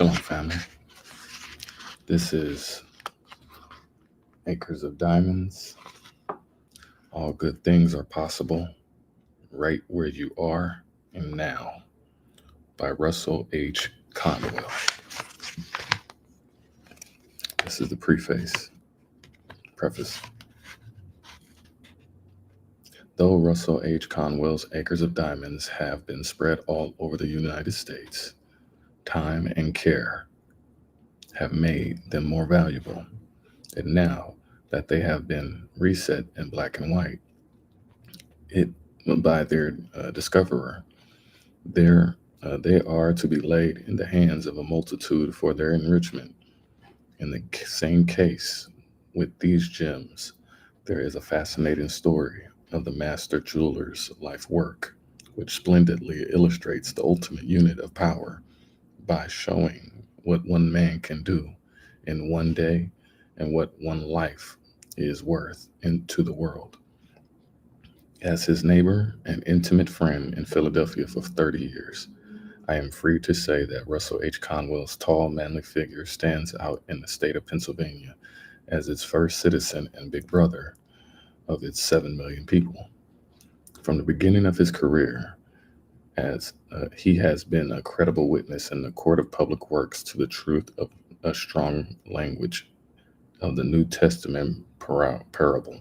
Shalom, family. This is Acres of Diamonds. All good things are possible right where you are and now by Russell H. Conwell. This is the preface. Though Russell H. Conwell's Acres of Diamonds have been spread all over the United States, time and care have made them more valuable. And now that they have been reset in black and white, it by their discoverer, they are to be laid in the hands of a multitude for their enrichment. In the same case with these gems, there is a fascinating story of the master jeweler's life work, which splendidly illustrates the ultimate unit of power by showing what one man can do in one day and what one life is worth into the world. As his neighbor and intimate friend in Philadelphia for 30 years, I am free to say that Russell H. Conwell's tall, manly figure stands out in the state of Pennsylvania as its first citizen and big brother of its 7 million people. From the beginning of his career, as he has been a credible witness in the court of public works to the truth of a strong language of the New Testament parable,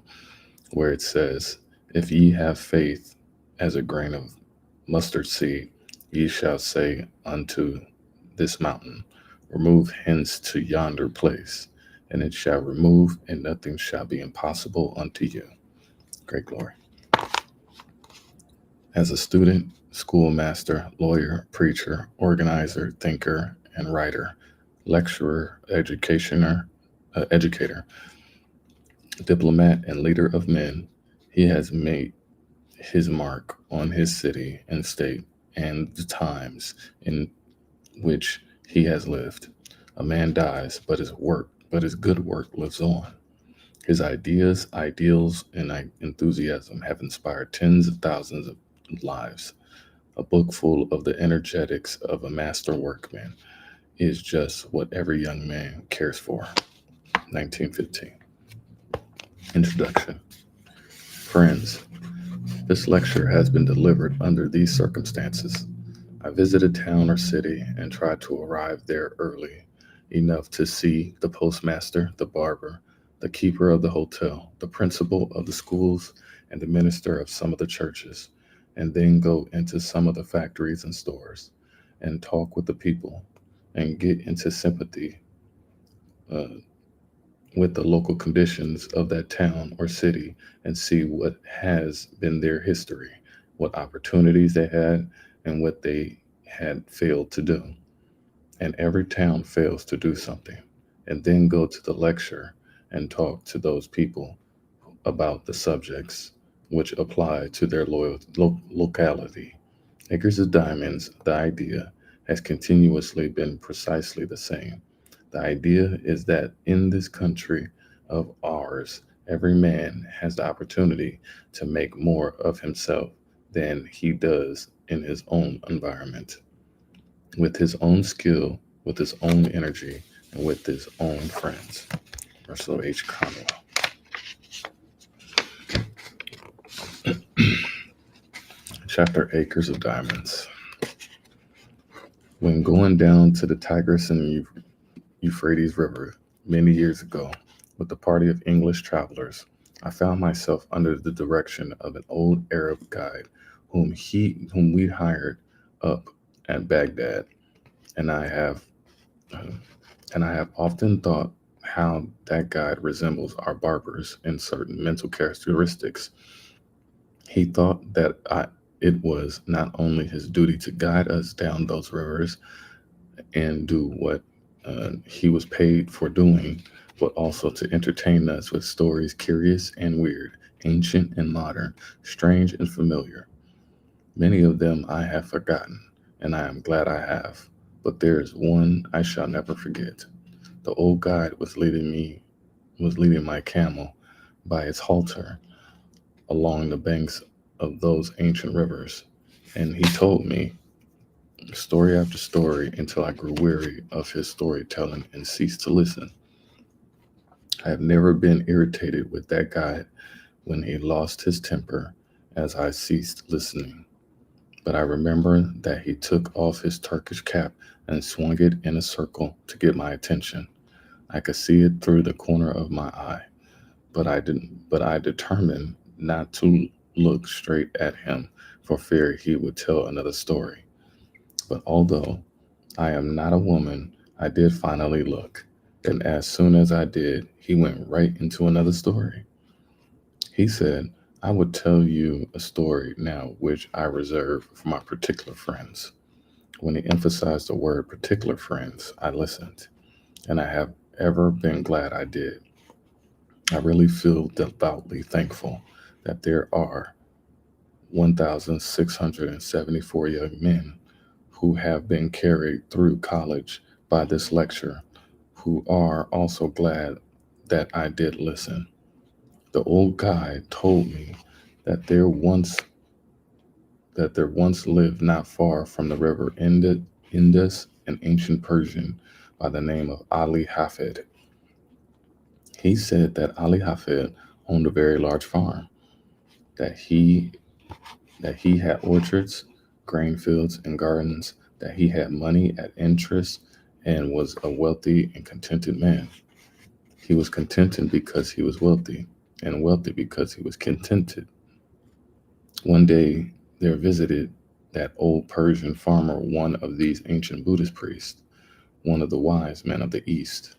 where it says, "If ye have faith as a grain of mustard seed, ye shall say unto this mountain, remove hence to yonder place, and it shall remove, and nothing shall be impossible unto you." Great glory. As a student, schoolmaster, lawyer, preacher, organizer, thinker, and writer, lecturer, educator, diplomat, and leader of men, he has made his mark on his city and state and the times in which he has lived. A man dies, but his good work lives on. His ideas, ideals, and enthusiasm have inspired tens of thousands of lives. A book full of the energetics of a master workman is just what every young man cares for. 1915. Introduction. Friends, this lecture has been delivered under these circumstances. I visit a town or city and try to arrive there early enough to see the postmaster, the barber, the keeper of the hotel, the principal of the schools, and the minister of some of the churches, and then go into some of the factories and stores and talk with the people and get into sympathy uh, with the local conditions of that town or city and see what has been their history, what opportunities they had, and what they had failed to do. And every town fails to do something. And then go to the lecture and talk to those people about the subjects which apply to their locality. Acres of Diamonds, the idea, has continuously been precisely the same. The idea is that in this country of ours, every man has the opportunity to make more of himself than he does in his own environment, with his own skill, with his own energy, and with his own friends. Russell H. Conwell. Chapter Acres of Diamonds. When going down to the Tigris and Euphrates River many years ago with a party of English travelers, I found myself under the direction of an old Arab guide whom we hired up at Baghdad, and I have uh, and I have often thought how that guide resembles our barbers in certain mental characteristics. He thought that it was not only his duty to guide us down those rivers and do what he was paid for doing, but also to entertain us with stories curious and weird, ancient and modern, strange and familiar. Many of them I have forgotten, and I am glad I have. But there is one I shall never forget. The old guide was leading my camel by its halter along the banks of those ancient rivers, and he told me story after story, until I grew weary of his storytelling and ceased to listen. I have never been irritated with that guy when he lost his temper as I ceased listening. But I remember that he took off his Turkish cap and swung it in a circle to get my attention. I could see it through the corner of my eye, but I determined not to look straight at him for fear he would tell another story. But although I am not a woman, I did finally look. And as soon as I did, he went right into another story. He said, I would tell you a story now which I reserve for my particular friends. When he emphasized the word particular friends, I listened, and I have ever been glad I did. I really feel devoutly thankful that there are 1,674 young men who have been carried through college by this lecture, who are also glad that I did listen. The old guy told me that there once there once lived not far from the river Indus an ancient Persian by the name of Ali Hafid. He said that Ali Hafid owned a very large farm, that he had orchards, grain fields, and gardens, that he had money at interest and was a wealthy and contented man. He was contented because he was wealthy, and wealthy because he was contented. One day there visited that old Persian farmer one of these ancient Buddhist priests, one of the wise men of the East.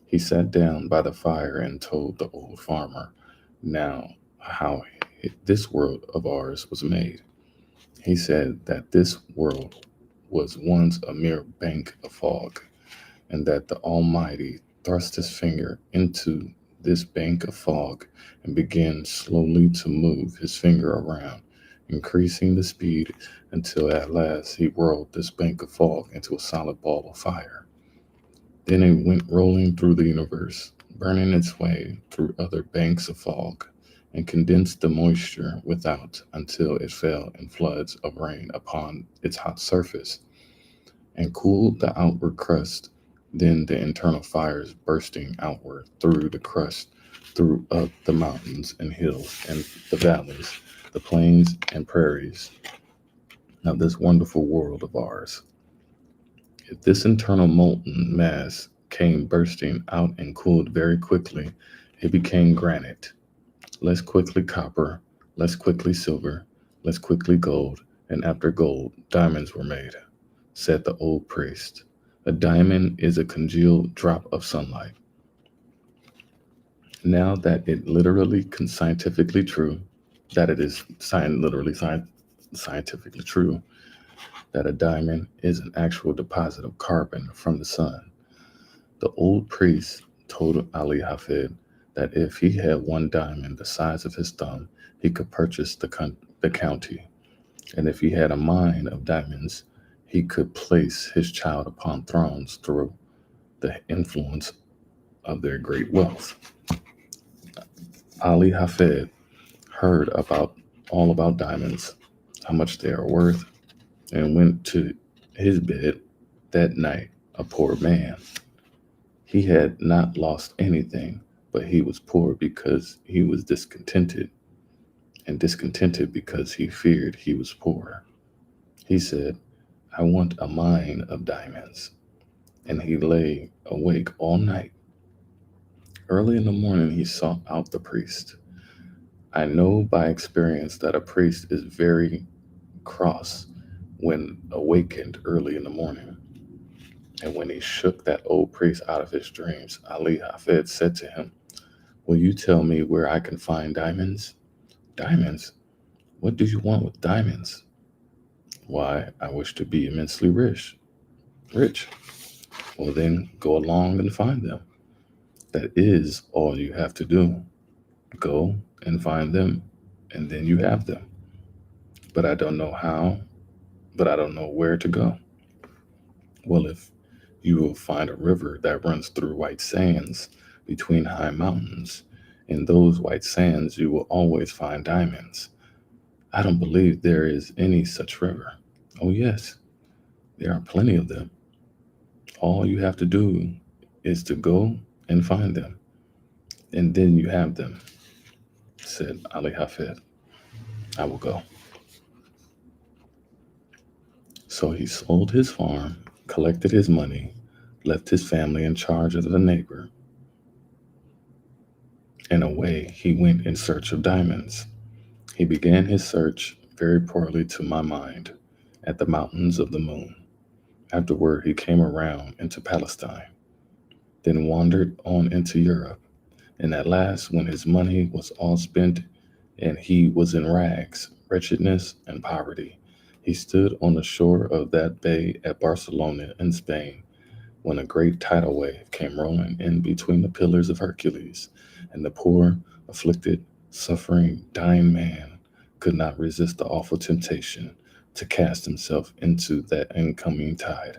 He sat down by the fire and told the old farmer now how this world of ours was made. He said that this world was once a mere bank of fog, and that the Almighty thrust his finger into this bank of fog and began slowly to move his finger around, increasing the speed until at last he whirled this bank of fog into a solid ball of fire. Then it went rolling through the universe, burning its way through other banks of fog, and condensed the moisture without until it fell in floods of rain upon its hot surface, and cooled the outward crust. Then the internal fires bursting outward through the crust, through up the mountains and hills and the valleys, the plains and prairies of this wonderful world of ours. If this internal molten mass came bursting out and cooled very quickly, it became granite, less quickly copper, less quickly silver, less quickly gold, and after gold, diamonds were made, said the old priest. A diamond is a congealed drop of sunlight. Now that it literally scientifically true, that it is scientifically true, that a diamond is an actual deposit of carbon from the sun. The old priest told Ali Hafid that if he had one diamond the size of his thumb, he could purchase the county, and if he had a mine of diamonds, he could place his child upon thrones through the influence of their great wealth. Ali Hafid heard about diamonds, how much they are worth, and went to his bed that night a poor man. He had not lost anything, but he was poor because he was discontented, and discontented because he feared he was poor. He said, I want a mine of diamonds. And he lay awake all night. Early in the morning, he sought out the priest. I know by experience that a priest is very cross when awakened early in the morning. And when he shook that old priest out of his dreams, Ali Hafid said to him, will you tell me where I can find diamonds? Diamonds? What do you want with diamonds? Why, I wish to be immensely rich. Rich? Well, then go along and find them. That is all you have to do. Go and find them, and then you have them. But I don't know how, but I don't know where to go. Well, if you will find a river that runs through white sands between high mountains, in those white sands you will always find diamonds. I don't believe there is any such river. Oh, yes. There are plenty of them. All you have to do is to go and find them, and then you have them, said Ali Hafed. I will go. So he sold his farm, collected his money, left his family in charge of the neighbor, and away he went in search of diamonds. He began his search very poorly to my mind at the mountains of the moon. Afterward, he came around into Palestine, then wandered on into Europe. And at last, when his money was all spent and he was in rags, wretchedness, and poverty, he stood on the shore of that bay at Barcelona in Spain when a great tidal wave came rolling in between the pillars of Hercules, and the poor, afflicted, suffering, dying man could not resist the awful temptation to cast himself into that incoming tide,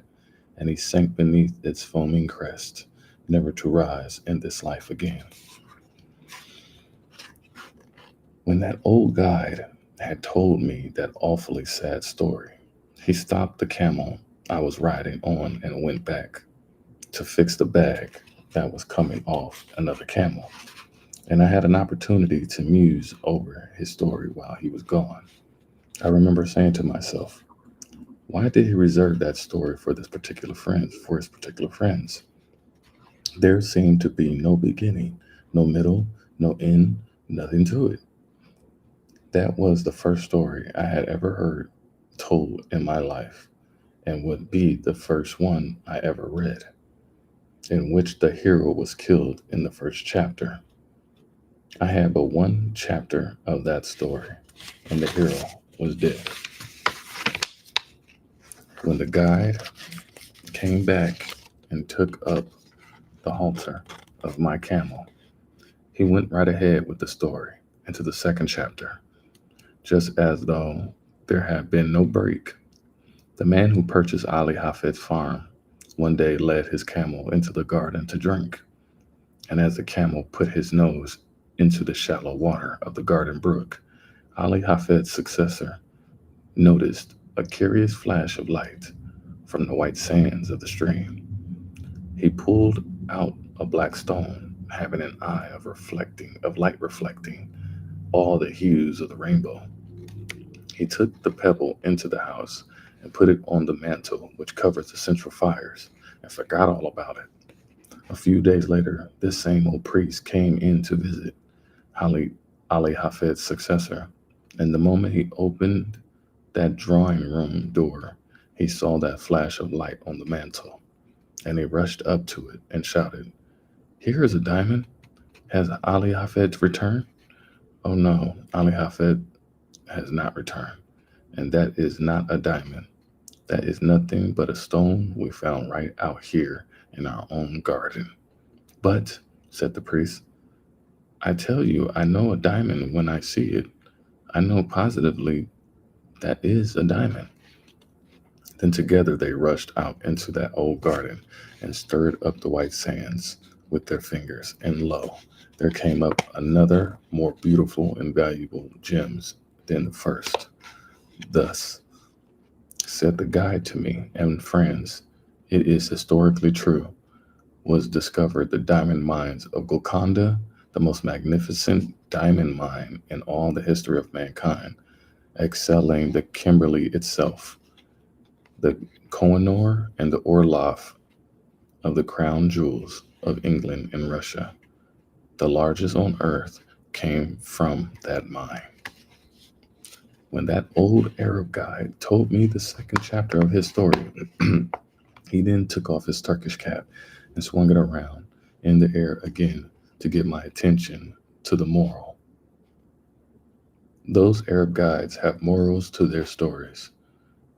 and he sank beneath its foaming crest, never to rise in this life again. When that old guide had told me that awfully sad story, he stopped the camel I was riding on and went back to fix the bag that was coming off another camel. And I had an opportunity to muse over his story while he was gone. I remember saying to myself, why did he reserve that story for his particular friends? There seemed to be no beginning, no middle, no end, nothing to it. That was the first story I had ever heard told in my life, and would be the first one I ever read, in which the hero was killed in the first chapter. I had but one chapter of that story, and the hero was dead. When the guide came back and took up the halter of my camel, he went right ahead with the story into the second chapter, just as though there had been no break. The man who purchased Ali Hafed's farm one day led his camel into the garden to drink, and as the camel put his nose into the shallow water of the garden brook, Ali Hafed's successor noticed a curious flash of light from the white sands of the stream. He pulled out a black stone having an eye of light reflecting all the hues of the rainbow. He took the pebble into the house and put it on the mantle which covers the central fires, and forgot all about it. A few days later, this same old priest came in to visit Ali, Ali Hafed's successor, and the moment he opened that drawing room door, he saw that flash of light on the mantle, and he rushed up to it and shouted, here is a diamond. Has Ali Hafed returned? Oh no, Ali Hafed has not returned, and that is not a diamond. That is nothing but a stone we found right out here in our own garden. But, said the priest, I tell you, I know a diamond when I see it. I know positively that is a diamond. Then together they rushed out into that old garden and stirred up the white sands with their fingers, and lo, there came up another more beautiful and valuable gems than the first. Thus, said the guide to me and friends, it is historically true, was discovered the diamond mines of Golconda, the most magnificent diamond mine in all the history of mankind, excelling the Kimberley itself, the Kohinoor and the Orloff of the crown jewels of England and Russia. The largest on earth came from that mine. When that old Arab guide told me the second chapter of his story, he then took off his Turkish cap and swung it around in the air again to get my attention to the moral. Those Arab guides have morals to their stories,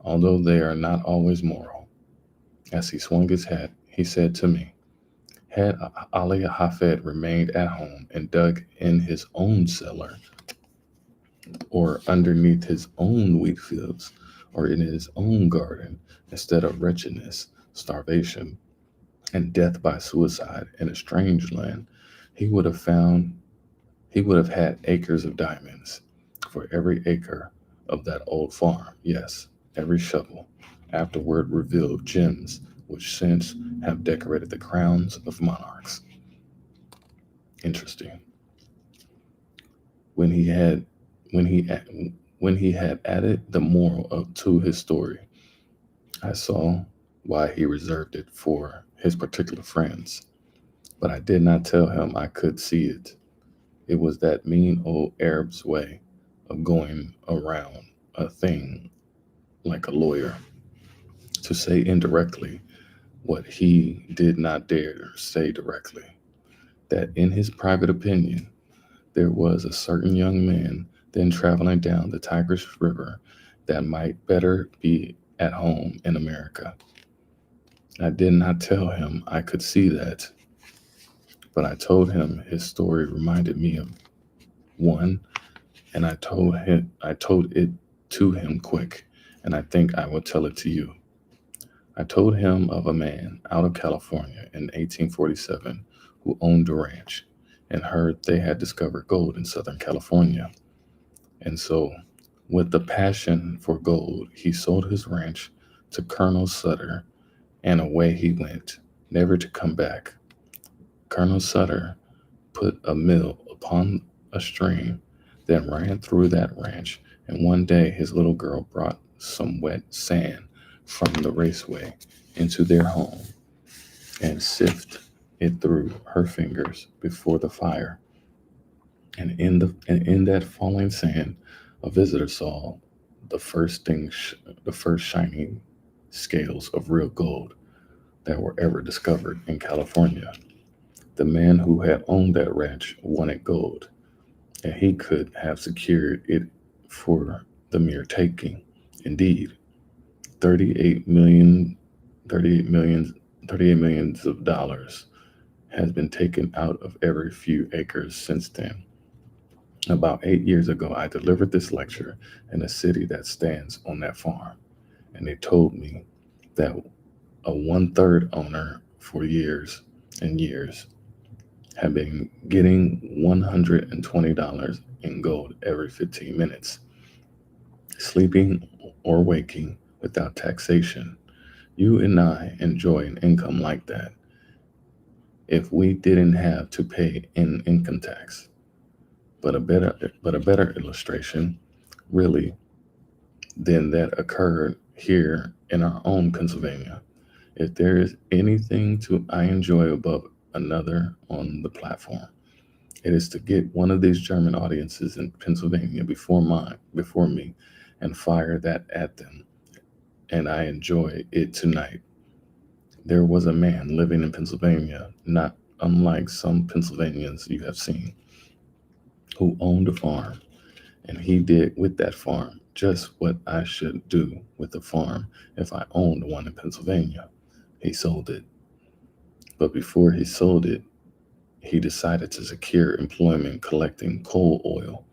although they are not always moral. As he swung his hat, he said to me, had Ali Hafed remained at home and dug in his own cellar, or underneath his own wheat fields, or in his own garden, instead of wretchedness, starvation, and death by suicide in a strange land, he would have found he would have had acres of diamonds for every acre of that old farm. Yes, every shovel afterward revealed gems which since have decorated the crowns of monarchs. Interesting. When he had when he when he had added the moral to his story, I saw why he reserved it for his particular friends. But I did not tell him I could see it. It was that mean old Arab's way of going around a thing like a lawyer to say indirectly what he did not dare say directly. That in his private opinion, there was a certain young man then traveling down the Tigris River that might better be at home in America. I did not tell him I could see that, but I told him his story reminded me of one, and I told it to him quick, and I think I will tell it to you. I told him of a man out of California in 1847 who owned a ranch and heard they had discovered gold in Southern California. And so, with the passion for gold, he sold his ranch to Colonel Sutter, and away he went, never to come back. Colonel Sutter put a mill upon a stream, then ran through that ranch, and one day his little girl brought some wet sand from the raceway into their home and sifted it through her fingers before the fire. And in that falling sand, a visitor saw the first thing, the first shining scales of real gold that were ever discovered in California. The man who had owned that ranch wanted gold, and he could have secured it for the mere taking. Indeed, 38 million, 38 millions, 38 millions of dollars has been taken out of every few acres since then. About 8 years ago, I delivered this lecture in a city that stands on that farm, and they told me that a one-third owner for years and years had been getting $120 in gold every 15 minutes, sleeping or waking without taxation. You and I enjoy an income like that if we didn't have to pay in income tax. But a better but a better illustration, really, than that occurred here in our own Pennsylvania. If there is anything to I enjoy above another on the platform, it is to get one of these German audiences in Pennsylvania before me, and fire that at them. And I enjoy it tonight. There was a man living in Pennsylvania, not unlike some Pennsylvanians you have seen, who owned a farm, and he did with that farm just what I should do with a farm if I owned one in Pennsylvania. He sold it. But before he sold it, he decided to secure employment collecting coal oil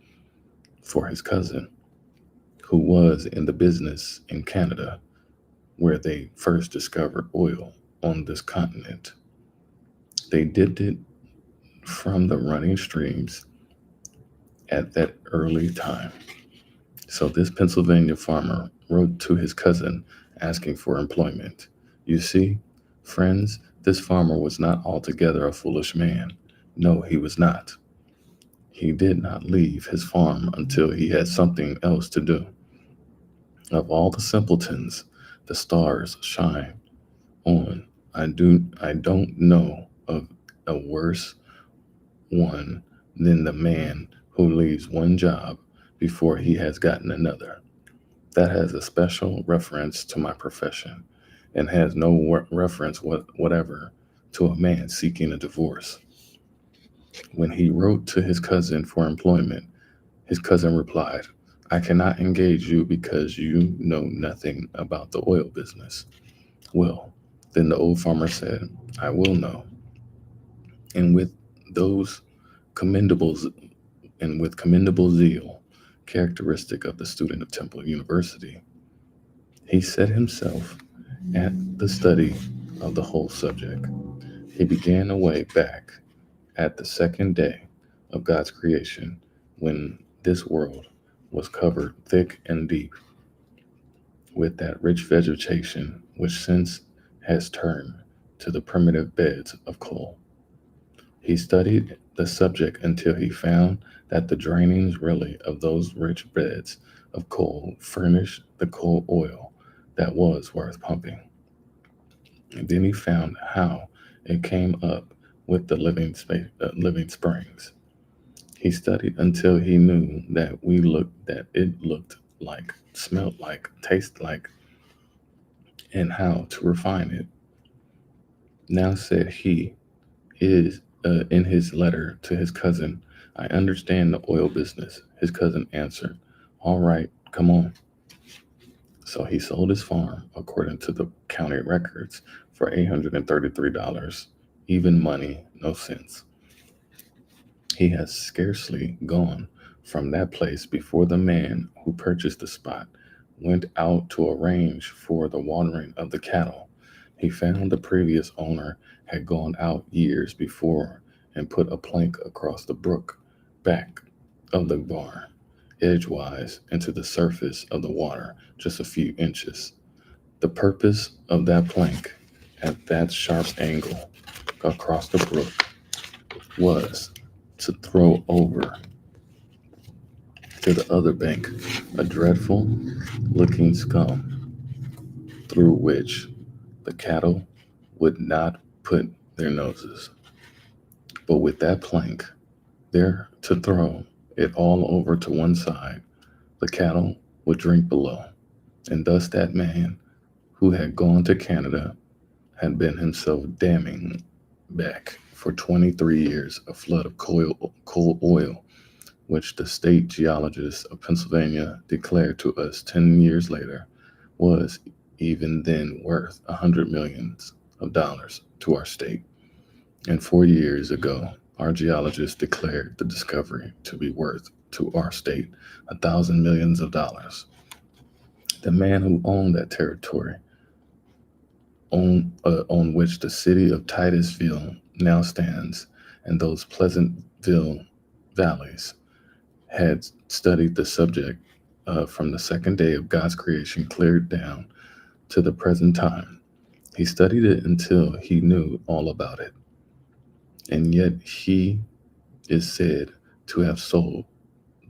for his cousin, who was in the business in Canada, where they first discovered oil on this continent. They did it from the running streams at that early time. So this Pennsylvania farmer wrote to his cousin asking for employment. You see, friends, this farmer was not altogether a foolish man. No, he was not. He did not leave his farm until he had something else to do. Of all the simpletons the stars shine on, I don't know of a worse one than the man who leaves one job before he has gotten another. That has a special reference to my profession and has no reference whatever to a man seeking a divorce. When he wrote to his cousin for employment, his cousin replied, I cannot engage you because you know nothing about the oil business. Well, then the old farmer said, I will know. And with those commendable and with commendable zeal, characteristic of the student of Temple University, he set himself at the study of the whole subject. He began away back at the second day of God's creation, when this world was covered thick and deep with that rich vegetation which since has turned to the primitive beds of coal. He studied the subject until he found that the drainings really of those rich beds of coal furnished the coal oil that was worth pumping. And then he found how it came up with the living springs. He studied until he knew that it looked like, smelled like, tasted like, and how to refine it. Now said he is in his letter to his cousin, I understand the oil business. His cousin answered, all right, come on. So he sold his farm, according to the county records, for $833, even money, no sense. He has scarcely gone from that place before the man who purchased the spot went out to arrange for the watering of the cattle. He found the previous owner had gone out years before and put a plank across the brook back of the barn, edgewise into the surface of the water, just a few inches. The purpose of that plank at that sharp angle across the brook was to throw over to the other bank a dreadful looking scum through which the cattle would not put their noses. But with that plank there to throw it all over to one side, the cattle would drink below. And thus that man who had gone to Canada had been himself damming back for 23 years a flood of coal oil, which the state geologists of Pennsylvania declared to us 10 years later was even then worth $100 million to our state. And 4 years ago, our geologists declared the discovery to be worth to our state $1,000 million. The man who owned that territory, on which the city of Titusville now stands, and those Pleasantville valleys, had studied the subject from the second day of God's creation cleared down to the present time. He studied it until he knew all about it. And yet he is said to have sold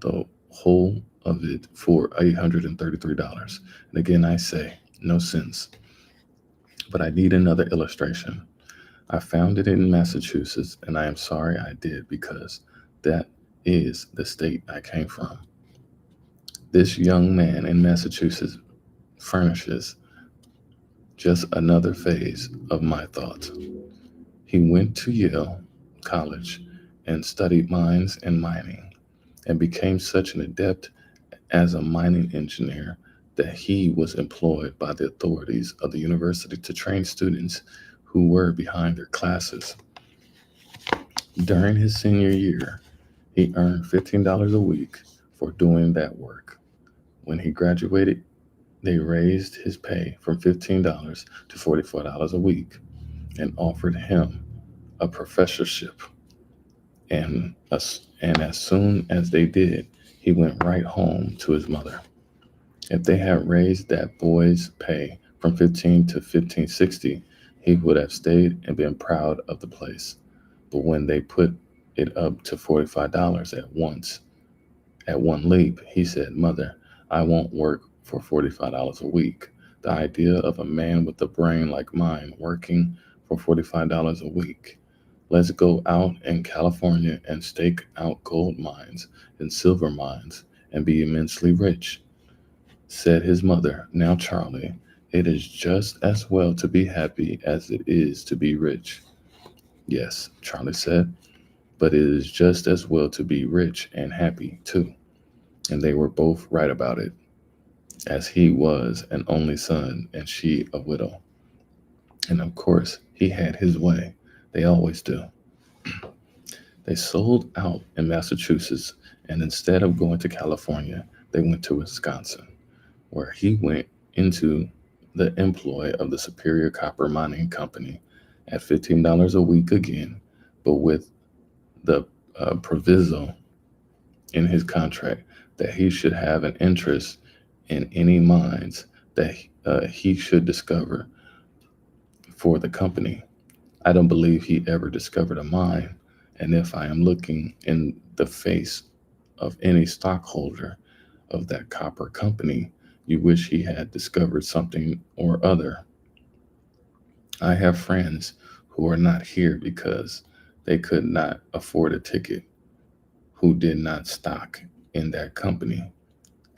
the whole of it for $833. And again, I say, no sense. But I need another illustration. I found it in Massachusetts, and I am sorry I did because that is the state I came from. This young man in Massachusetts furnishes just another phase of my thoughts. He went to Yale College and studied mines and mining and became such an adept as a mining engineer that he was employed by the authorities of the university to train students who were behind their classes. During his senior year, he earned $15 a week for doing that work. When he graduated, they raised his pay from $15 to $44 a week and offered him a professorship. And as soon as they did, he went right home to his mother. If they had raised that boy's pay from 15 to 1560, he would have stayed and been proud of the place. But when they put it up to $45 at once, at one leap, he said, Mother, I won't work for $45 a week. The idea of a man with a brain like mine working for $45 a week. Let's go out in California and stake out gold mines and silver mines and be immensely rich, said his mother. Now, Charlie, it is just as well to be happy as it is to be rich. Yes, Charlie said, but it is just as well to be rich and happy, too. And they were both right about it, as he was an only son and she a widow. And of course, he had his way. They always do. They sold out in Massachusetts, and instead of going to California, they went to Wisconsin, where he went into the employ of the Superior Copper Mining Company at $15 a week again, but with the proviso in his contract that he should have an interest in any mines that he should discover for the company. I don't believe he ever discovered a mine. And if I am looking in the face of any stockholder of that copper company, you wish he had discovered something or other. I have friends who are not here because they could not afford a ticket, who did not stock in that company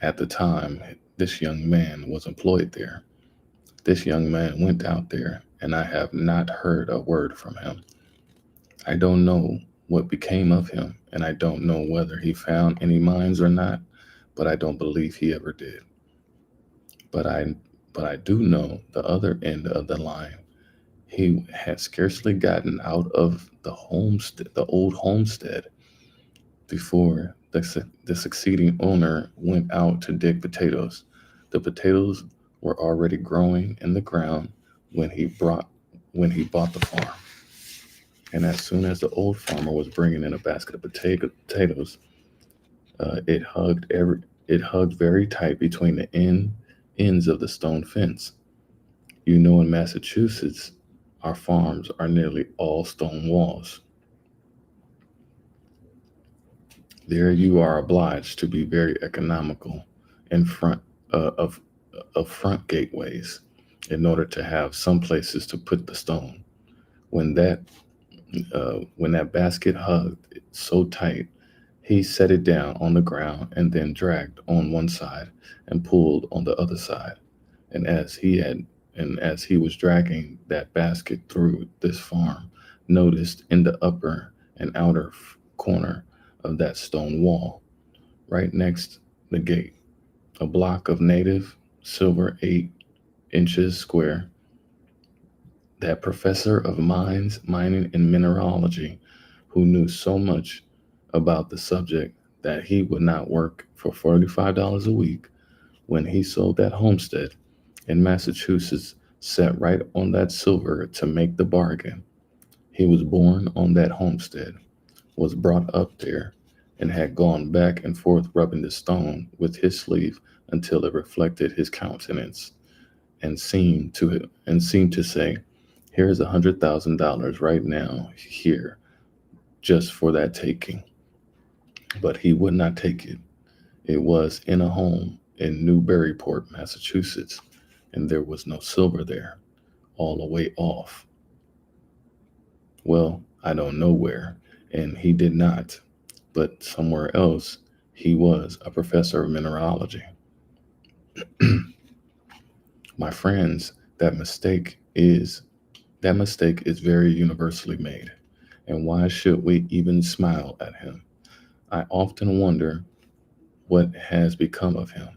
at the time this young man was employed there. This young man went out there, and I have not heard a word from him. I don't know what became of him, and I don't know whether he found any mines or not, but I don't believe he ever did. But I but I do know the other end of the line. He had scarcely gotten out of the old homestead, before the succeeding owner went out to dig potatoes. The potatoes were already growing in the ground when he bought the farm. And as soon as the old farmer was bringing in a basket of potatoes, it hugged very tight between the ends of the stone fence. You know, in Massachusetts, our farms are nearly all stone walls. There, you are obliged to be very economical in front of front gateways in order to have some places to put the stone. When that basket hugged it so tight, he set it down on the ground and then dragged on one side and pulled on the other side. And as he was dragging that basket through this farm, noticed in the upper and outer corner of that stone wall, right next the gate, a block of native silver 8 inches square. That professor of mines, mining, and mineralogy, who knew so much about the subject that he would not work for $45 a week when he sold that homestead in Massachusetts, sat right on that silver to make the bargain. He was born on that homestead, was brought up there, and had gone back and forth rubbing the stone with his sleeve until it reflected his countenance, and seemed to say, "Here's $100,000 right now here, just for that taking." But he would not take it. It was in a home in Newburyport, Massachusetts, and there was no silver there, all the way off. Well, I don't know where, and he did not, but somewhere else he was a professor of mineralogy. My friends, that mistake is very universally made. And why should we even smile at him? I often wonder what has become of him.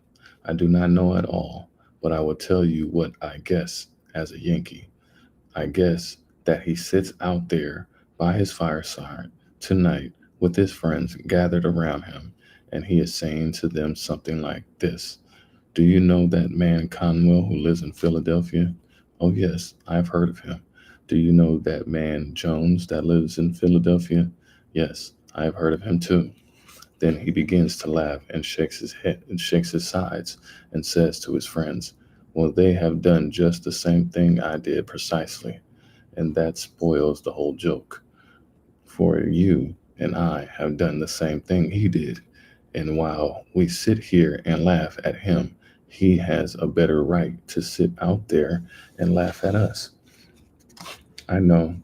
I do not know at all, but I will tell you what I guess as a Yankee. I guess that he sits out there by his fireside tonight with his friends gathered around him, and he is saying to them something like this: "Do you know that man Conwell who lives in Philadelphia? Oh, yes, I've heard of him. Do you know that man Jones that lives in Philadelphia? Yes, I have heard of him too." Then he begins to laugh and shakes his head and shakes his sides and says to his friends, "Well, they have done just the same thing I did precisely." And that spoils the whole joke. For you and I have done the same thing he did. And while we sit here and laugh at him, he has a better right to sit out there and laugh at us. I know,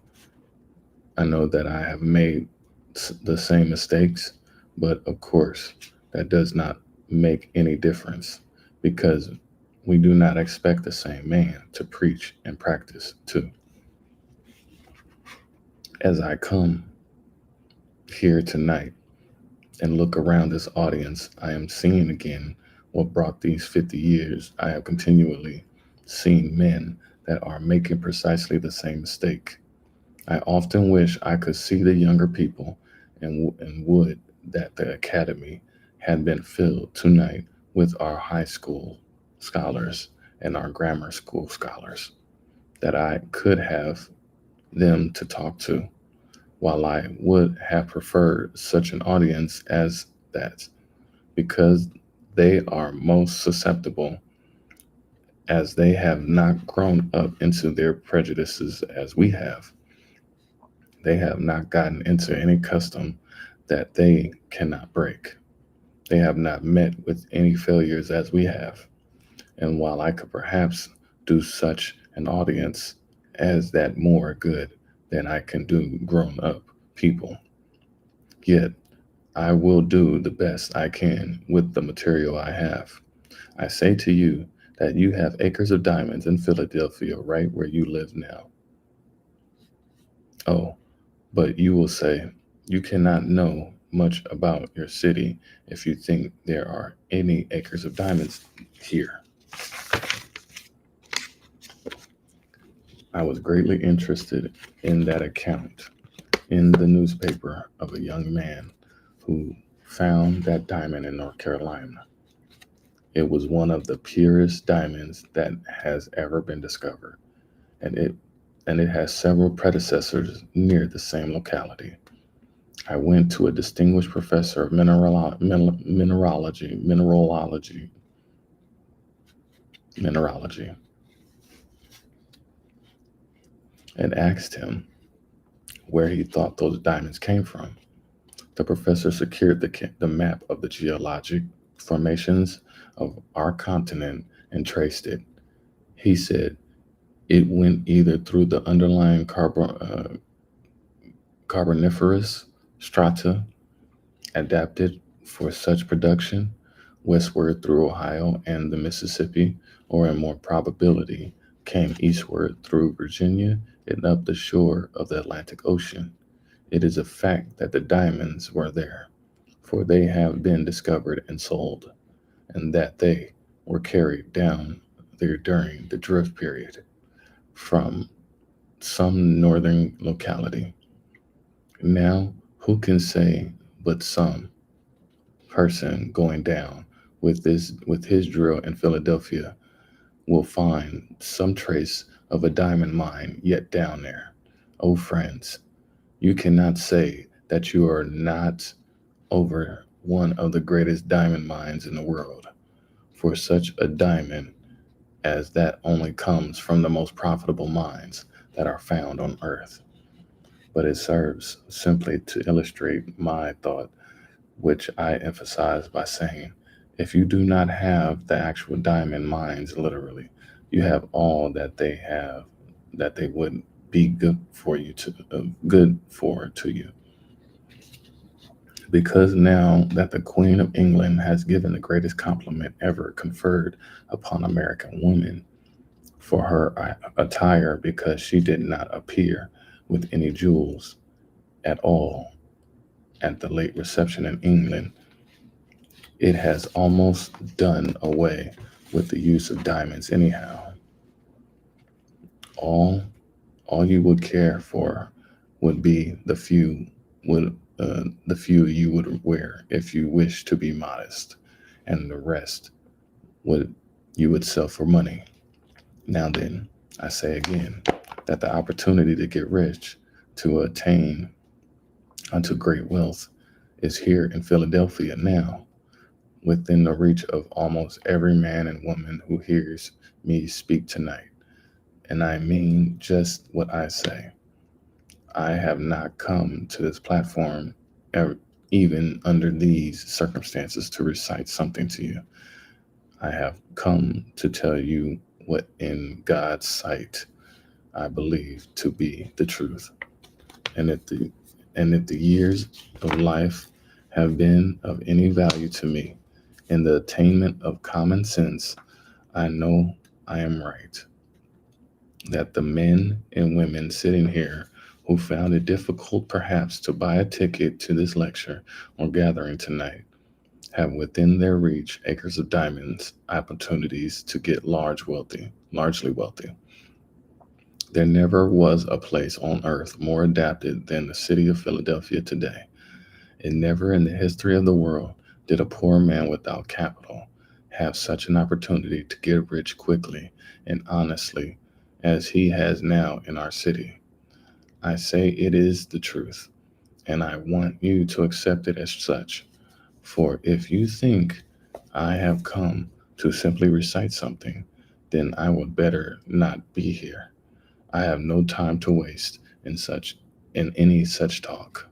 I know that I have made the same mistakes, but of course, that does not make any difference, because we do not expect the same man to preach and practice too. As I come here tonight and look around this audience, I am seeing again what brought these 50 years. I have continually seen men that are making precisely the same mistake. I often wish I could see the younger people, and would that the academy had been filled tonight with our high school scholars and our grammar school scholars, that I could have them to talk to. While I would have preferred such an audience as that, because they are most susceptible as they have not grown up into their prejudices as we have. They have not gotten into any custom that they cannot break. They have not met with any failures as we have. And while I could perhaps do such an audience as that more good than I can do grown up people, yet I will do the best I can with the material I have. I say to you that you have acres of diamonds in Philadelphia right where you live now. Oh, but you will say, you cannot know much about your city if you think there are any acres of diamonds here. I was greatly interested in that account in the newspaper of a young man who found that diamond in North Carolina. It was one of the purest diamonds that has ever been discovered, and it has several predecessors near the same locality. I went to a distinguished professor of mineralogy, and asked him where he thought those diamonds came from. The professor secured the map of the geologic formations of our continent and traced it. He said it went either through the underlying carboniferous strata adapted for such production, westward through Ohio and the Mississippi, or in more probability, came eastward through Virginia and up the shore of the Atlantic Ocean. It is a fact that the diamonds were there, for they have been discovered and sold, and that they were carried down there during the drift period from some northern locality. Now, who can say but some person going down with his drill in Philadelphia will find some trace of a diamond mine yet down there? Oh friends, you cannot say that you are not over one of the greatest diamond mines in the world, for such a diamond as that only comes from the most profitable mines that are found on earth. But it serves simply to illustrate my thought, which I emphasize by saying, if you do not have the actual diamond mines literally, you have all that they have that they would be good for to you. Because now that the Queen of England has given the greatest compliment ever conferred upon American women for her attire, because she did not appear with any jewels at all at the late reception in England, it has almost done away with the use of diamonds anyhow. All all you would care for would be the few you would wear if you wish to be modest, and the rest would you would sell for money. Now then, I say again that the opportunity to get rich, to attain unto great wealth, is here in Philadelphia now, within the reach of almost every man and woman who hears me speak tonight. And I mean just what I say. I have not come to this platform, even under these circumstances, to recite something to you. I have come to tell you what in God's sight I believe to be the truth. And if the years of life have been of any value to me in the attainment of common sense, I know I am right. That the men and women sitting here who found it difficult perhaps to buy a ticket to this lecture or gathering tonight have within their reach acres of diamonds, opportunities to get largely wealthy. There never was a place on earth more adapted than the city of Philadelphia today. And never in the history of the world did a poor man without capital have such an opportunity to get rich quickly and honestly as he has now in our city. I say it is the truth, and I want you to accept it as such. For if you think I have come to simply recite something, then I would better not be here. I have no time to waste in any such talk,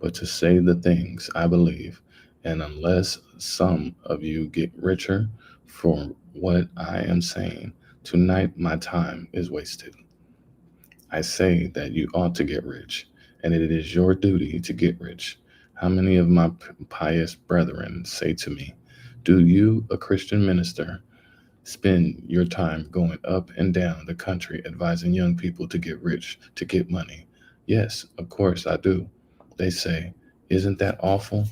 but to say the things I believe, and unless some of you get richer for what I am saying, tonight my time is wasted. I say that you ought to get rich, and it is your duty to get rich. How many of my pious brethren say to me, do you, a Christian minister, spend your time going up and down the country advising young people to get rich, to get money? Yes, of course I do. They say, isn't that awful?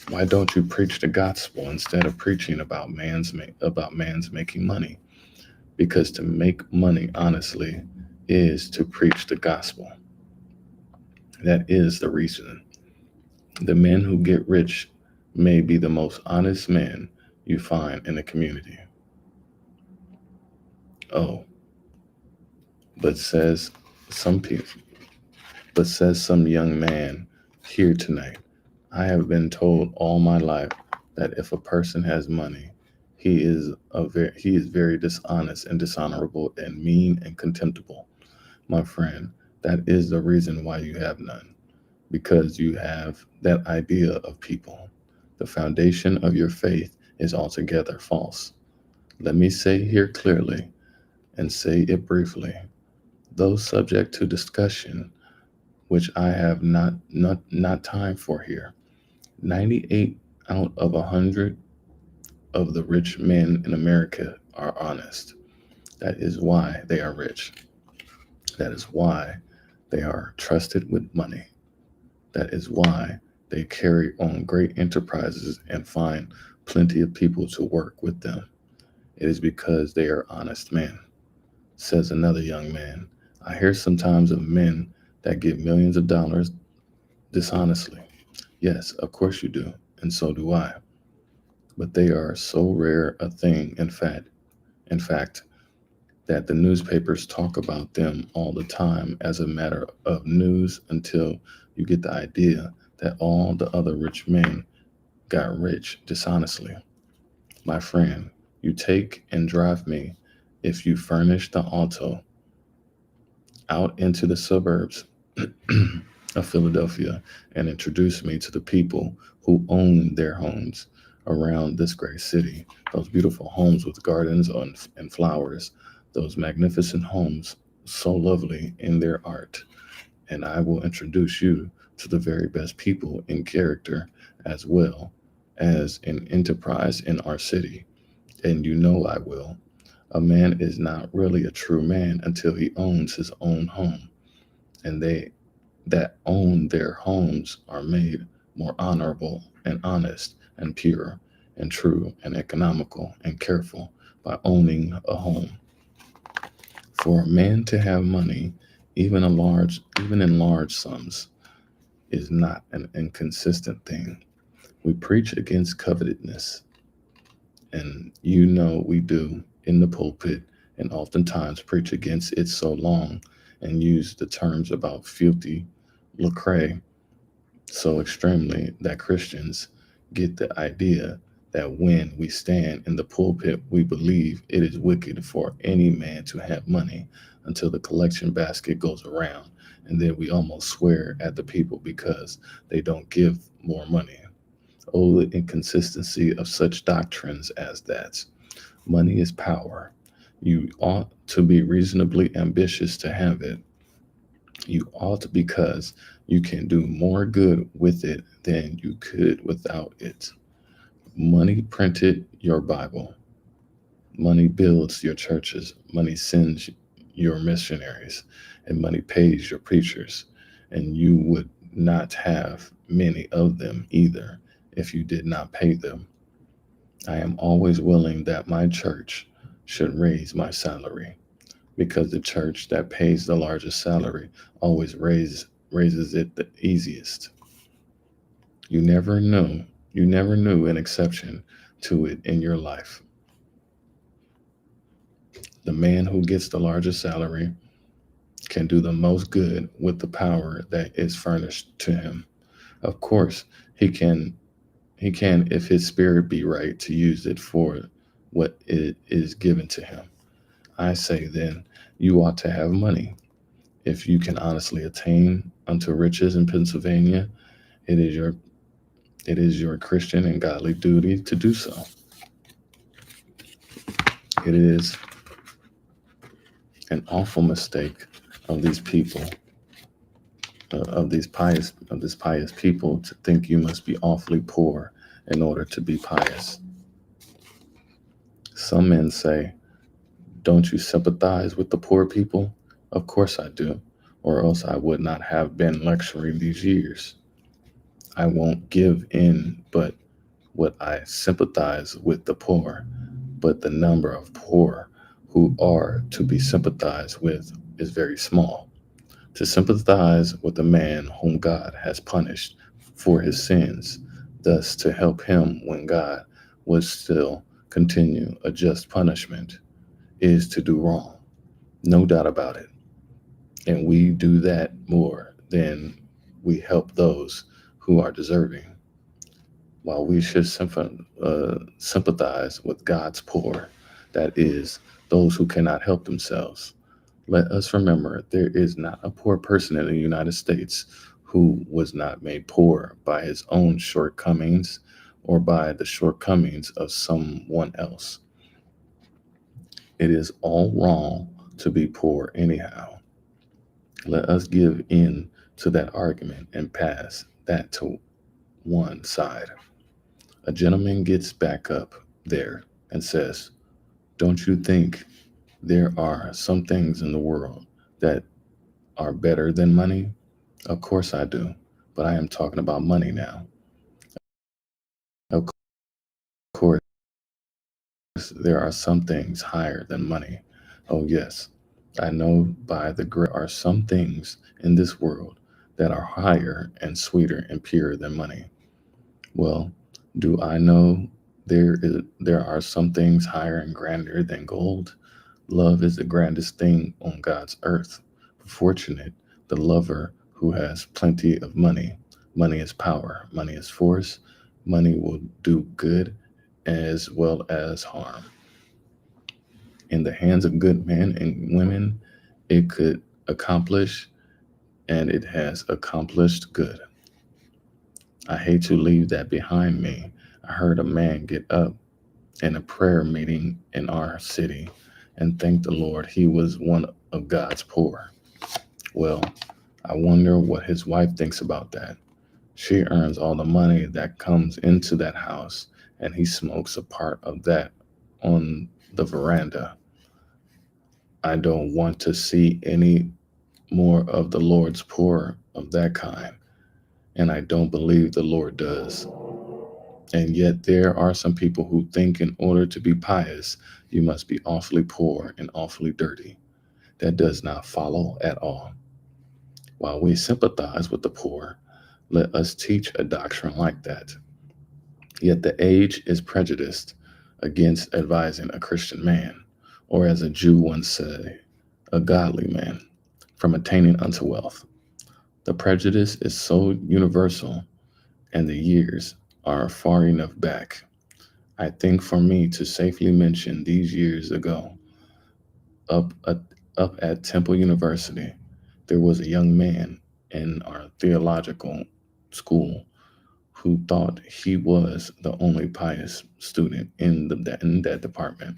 Why don't you preach the gospel instead of preaching about man's making money? Because to make money honestly is to preach the gospel. That is the reason. The men who get rich may be the most honest men you find in the community. Oh, but says some people, but says some young man here tonight, I have been told all my life that if a person has money, he is very dishonest and dishonorable and mean and contemptible. My friend, that is the reason why you have none, because you have that idea of people. The foundation of your faith is altogether false. Let me say here clearly and say it briefly. Those subject to discussion, which I have not time for here, 98 out of 100 of the rich men in America are honest. That is why they are rich. That is why they are trusted with money. That is why they carry on great enterprises and find plenty of people to work with them. It is because they are honest men. Says another young man, I hear sometimes of men that get millions of dollars dishonestly. Yes, of course you do, and so do I. But they are so rare a thing, in fact, that the newspapers talk about them all the time as a matter of news until you get the idea that all the other rich men got rich dishonestly. My friend, you take and drive me if you furnish the auto out into the suburbs of Philadelphia and introduce me to the people who own their homes around this great city. Those beautiful homes with gardens and flowers, those magnificent homes, so lovely in their art. And I will introduce you to the very best people in character as well as in enterprise in our city. And you know I will. A man is not really a true man until he owns his own home. And they that own their homes are made more honorable and honest and pure and true and economical and careful by owning a home. For a man to have money, even in large sums, is not an inconsistent thing. We preach against covetousness, and you know we do in the pulpit, and oftentimes preach against it so long and use the terms about filthy lucre so extremely that Christians get the idea that when we stand in the pulpit, we believe it is wicked for any man to have money until the collection basket goes around. And then we almost swear at the people because they don't give more money. Oh, the inconsistency of such doctrines as that. Money is power. You ought to be reasonably ambitious to have it. You ought because you can do more good with it than you could without it. Money printed your Bible. Money builds your churches. Money sends your missionaries. And money pays your preachers. And you would not have many of them either if you did not pay them. I am always willing that my church should raise my salary because the church that pays the largest salary always raises it the easiest. You never know. You never knew an exception to it in your life. The man who gets the largest salary can do the most good with the power that is furnished to him. Of course, he can if his spirit be right to use it for what it is given to him. I say then, you ought to have money. If you can honestly attain unto riches in Pennsylvania, it is your it is your Christian and godly duty to do so. It is an awful mistake of these people, of this pious people, to think you must be awfully poor in order to be pious. Some men say, "Don't you sympathize with the poor people?" Of course I do, or else I would not have been lecturing these years. I won't give in, but what I sympathize with the poor, but the number of poor who are to be sympathized with is very small. To sympathize with a man whom God has punished for his sins, thus to help him when God would still continue a just punishment, is to do wrong. No doubt about it. And we do that more than we help those who are deserving. While we should sympathize with God's poor, that is, those who cannot help themselves, let us remember there is not a poor person in the United States who was not made poor by his own shortcomings or by the shortcomings of someone else. It is all wrong to be poor anyhow. Let us give in to that argument and pass that to one side. A gentleman gets back up there and says, "Don't you think there are some things in the world that are better than money?" Of course I do, but I am talking about money now. Of course, there are some things higher than money. Oh, yes, I know by the grace are some things in this world that are higher and sweeter and purer than money. Well, do I know there are some things higher and grander than gold? Love is the grandest thing on God's earth. Fortunate the lover who has plenty of money. Money is power, money is force, money will do good as well as harm. In the hands of good men and women, it could accomplish, and it has accomplished good. I hate to leave that behind me. I heard a man get up in a prayer meeting in our city and thank the Lord he was one of God's poor. Well, I wonder what his wife thinks about that. She earns all the money that comes into that house, and he smokes a part of that on the veranda. I don't want to see any more of the Lord's poor of that kind, and I don't believe the Lord does. And yet, there are some people who think in order to be pious, you must be awfully poor and awfully dirty. That does not follow at all. While we sympathize with the poor, let us teach a doctrine like that. Yet the age is prejudiced against advising a Christian man, or as a Jew once said, a godly man, from attaining unto wealth. The prejudice is so universal, and the years are far enough back. I think for me to safely mention these years ago, up at, up at Temple University, there was a young man in our theological school who thought he was the only pious student in that department.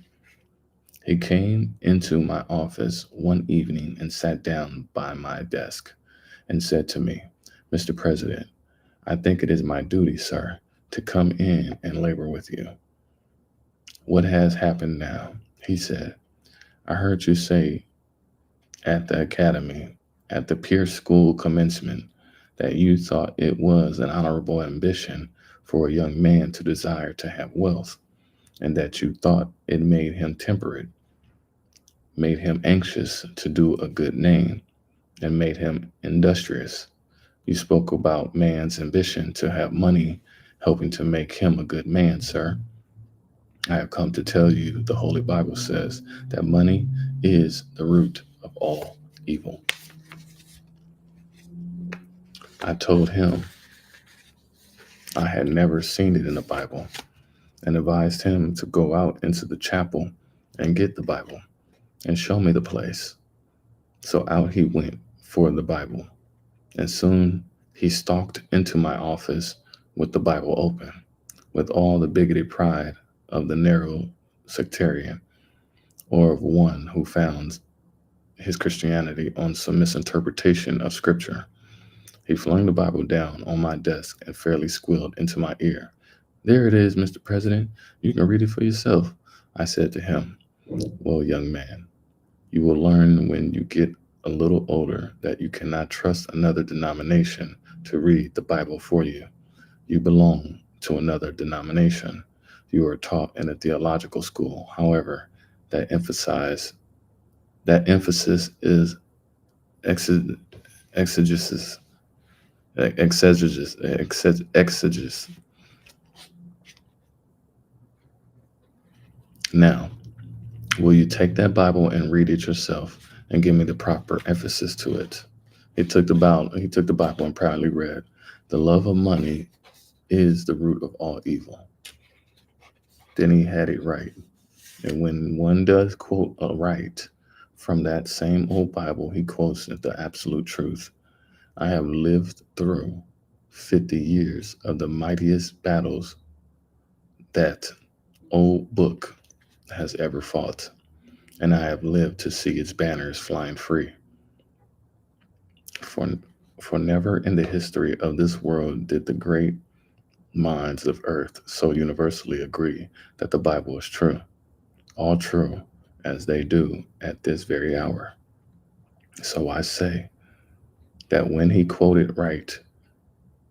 He came into my office one evening and sat down by my desk and said to me, "Mr. President, I think it is my duty, sir, to come in and labor with you." "What has happened now?" he said. "I heard you say at the academy, at the Pierce School commencement, that you thought it was an honorable ambition for a young man to desire to have wealth, and that you thought it made him temperate, made him anxious to do a good name, and made him industrious. You spoke about man's ambition to have money helping to make him a good man, sir. I have come to tell you the Holy Bible says that money is the root of all evil." I told him I had never seen it in the Bible. and advised him to go out into the chapel and get the Bible and show me the place. So out he went for the Bible, and soon he stalked into my office with the Bible open, with all the bigoted pride of the narrow sectarian, or of one who founds his Christianity on some misinterpretation of Scripture. He flung the Bible down on my desk and fairly squealed into my ear. "There it is, Mr. President. You can read it for yourself," I said to him. "Well, young man, you will learn when you get a little older that you cannot trust another denomination to read the Bible for you. You belong to another denomination. You are taught in a theological school, however, that emphasize that emphasis is exe- exegesis, exegesis. Now, will you take that Bible and read it yourself and give me the proper emphasis to it?" He took the Bible and proudly read, "The love of money is the root of all evil." Then he had it right. And when one does quote a right from that same old Bible, he quotes the absolute truth. I have lived through 50 years of the mightiest battles that old book has ever fought, and I have lived to see its banners flying free. For, for never in the history of this world did the great minds of earth so universally agree that the Bible is true, all true, as they do at this very hour. So I say that when he quoted right,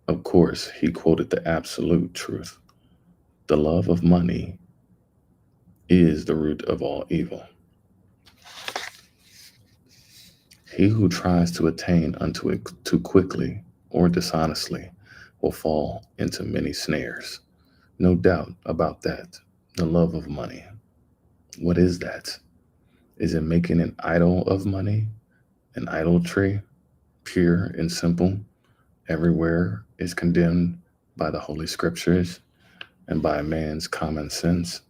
of course, he quoted the absolute truth. The love of money is the root of all evil. He who tries to attain unto it too quickly or dishonestly will fall into many snares. No doubt about that. The love of money. What is that? Is it making an idol of money? An idolatry? Pure and simple? Everywhere is condemned by the Holy Scriptures and by man's common sense.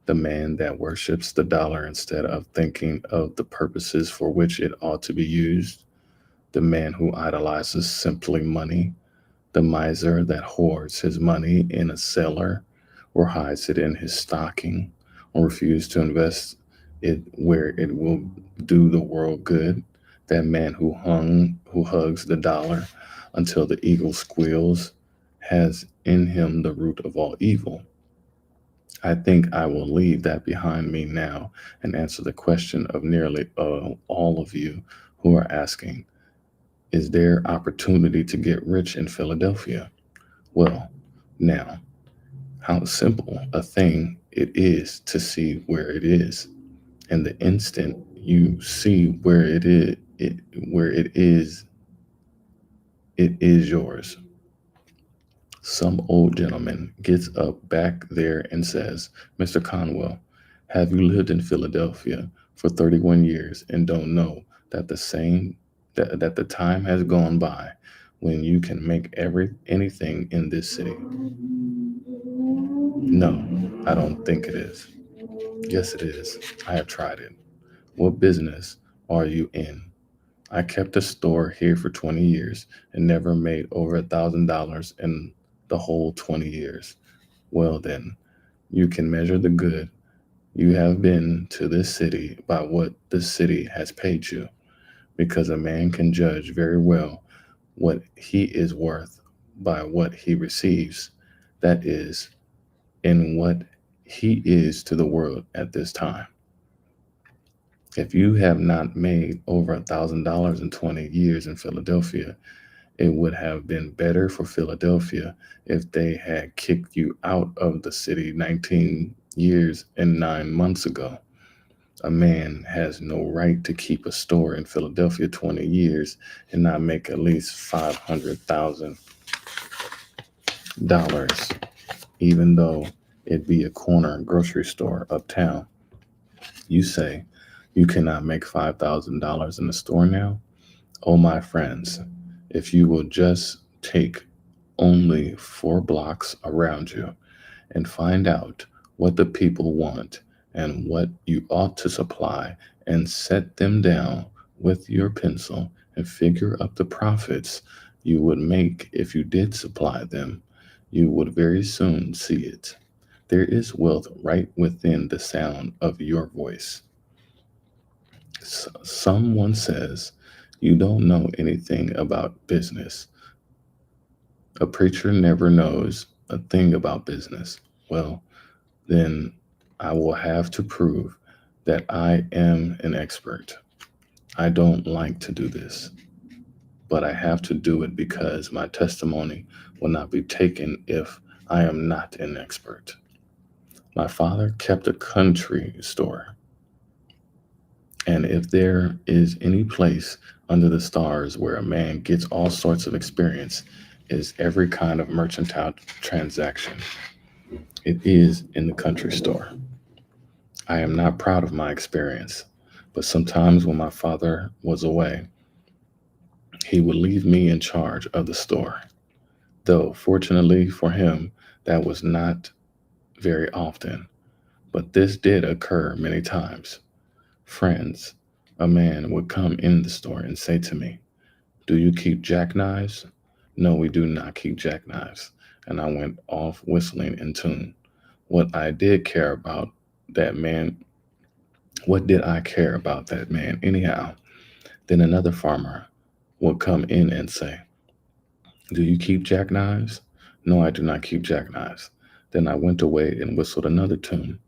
The man that worships the dollar instead of thinking of the purposes for which it ought to be used. The man who idolizes simply money. The miser that hoards his money in a cellar or hides it in his stocking or refuses to invest it where it will do the world good. That man who hugs the dollar until the eagle squeals has in him the root of all evil. I think I will leave that behind me now and answer the question of nearly all of you who are asking, is there opportunity to get rich in Philadelphia? Well, now, how simple a thing it is to see where it is. And the instant you see where it is yours. Some old gentleman gets up back there and says, "Mr. Conwell, have you lived in Philadelphia for 31 years and don't know that the time has gone by when you can make anything in this city?" No, I don't think it is. Yes, it is. I have tried it. What business are you in? I kept a store here for 20 years and never made over $1,000 in the whole 20 years. Well, then, you can measure the good you have been to this city by what this city has paid you, because a man can judge very well what he is worth by what he receives. That is, in what he is to the world at this time. If you have not made over $1,000 in 20 years in Philadelphia, it would have been better for Philadelphia if they had kicked you out of the city 19 years and 9 months ago. A man has no right to keep a store in Philadelphia 20 years and not make at least $500,000, even though it be a corner grocery store uptown. You say you cannot make $5,000 in the store now? Oh, my friends, if you will just take only 4 blocks around you and find out what the people want and what you ought to supply and set them down with your pencil and figure up the profits you would make if you did supply them, you would very soon see it. There is wealth right within the sound of your voice. Someone says, "You don't know anything about business. A preacher never knows a thing about business." Well, then I will have to prove that I am an expert. I don't like to do this, but I have to do it because my testimony will not be taken if I am not an expert. My father kept a country store, and if there is any place under the stars where a man gets all sorts of experience, is every kind of mercantile transaction. It is in the country store. I am not proud of my experience, but sometimes when my father was away, he would leave me in charge of the store. Though, fortunately for him, that was not very often, but this did occur many times. Friends, a man would come in the store and say to me, "Do you keep jackknives?" "No, we do not keep jackknives." And I went off whistling in tune. What I did care about that man, what did I care about that man anyhow? Then another farmer would come in and say, "Do you keep jackknives?" "No, I do not keep jackknives." Then I went away and whistled another tune.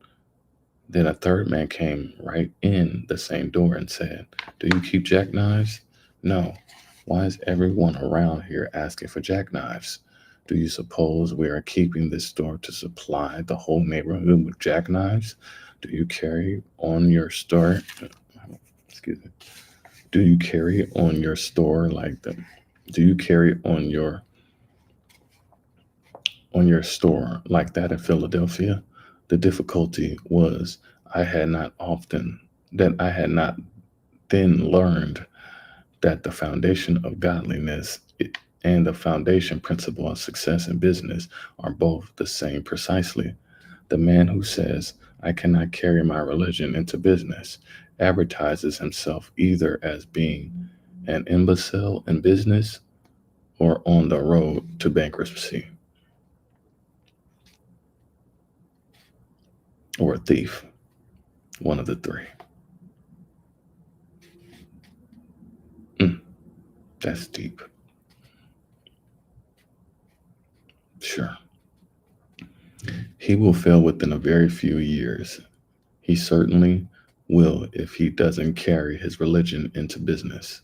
Then a third man came right in the same door and said, "Do you keep jackknives?" "No." "Why is everyone around here asking for jackknives? Do you suppose we are keeping this store to supply the whole neighborhood with jackknives? Do you carry on your store, excuse me, do you carry on your store like them? Do you carry on your store like that in Philadelphia?" The difficulty was I had not often that I had not then learned that the foundation of godliness and the foundation principle of success in business are both the same precisely. The man who says, "I cannot carry my religion into business," advertises himself either as being an imbecile in business or on the road to bankruptcy, or a thief, one of the three. Mm, that's deep. Sure. He will fail within a very few years. He certainly will if he doesn't carry his religion into business.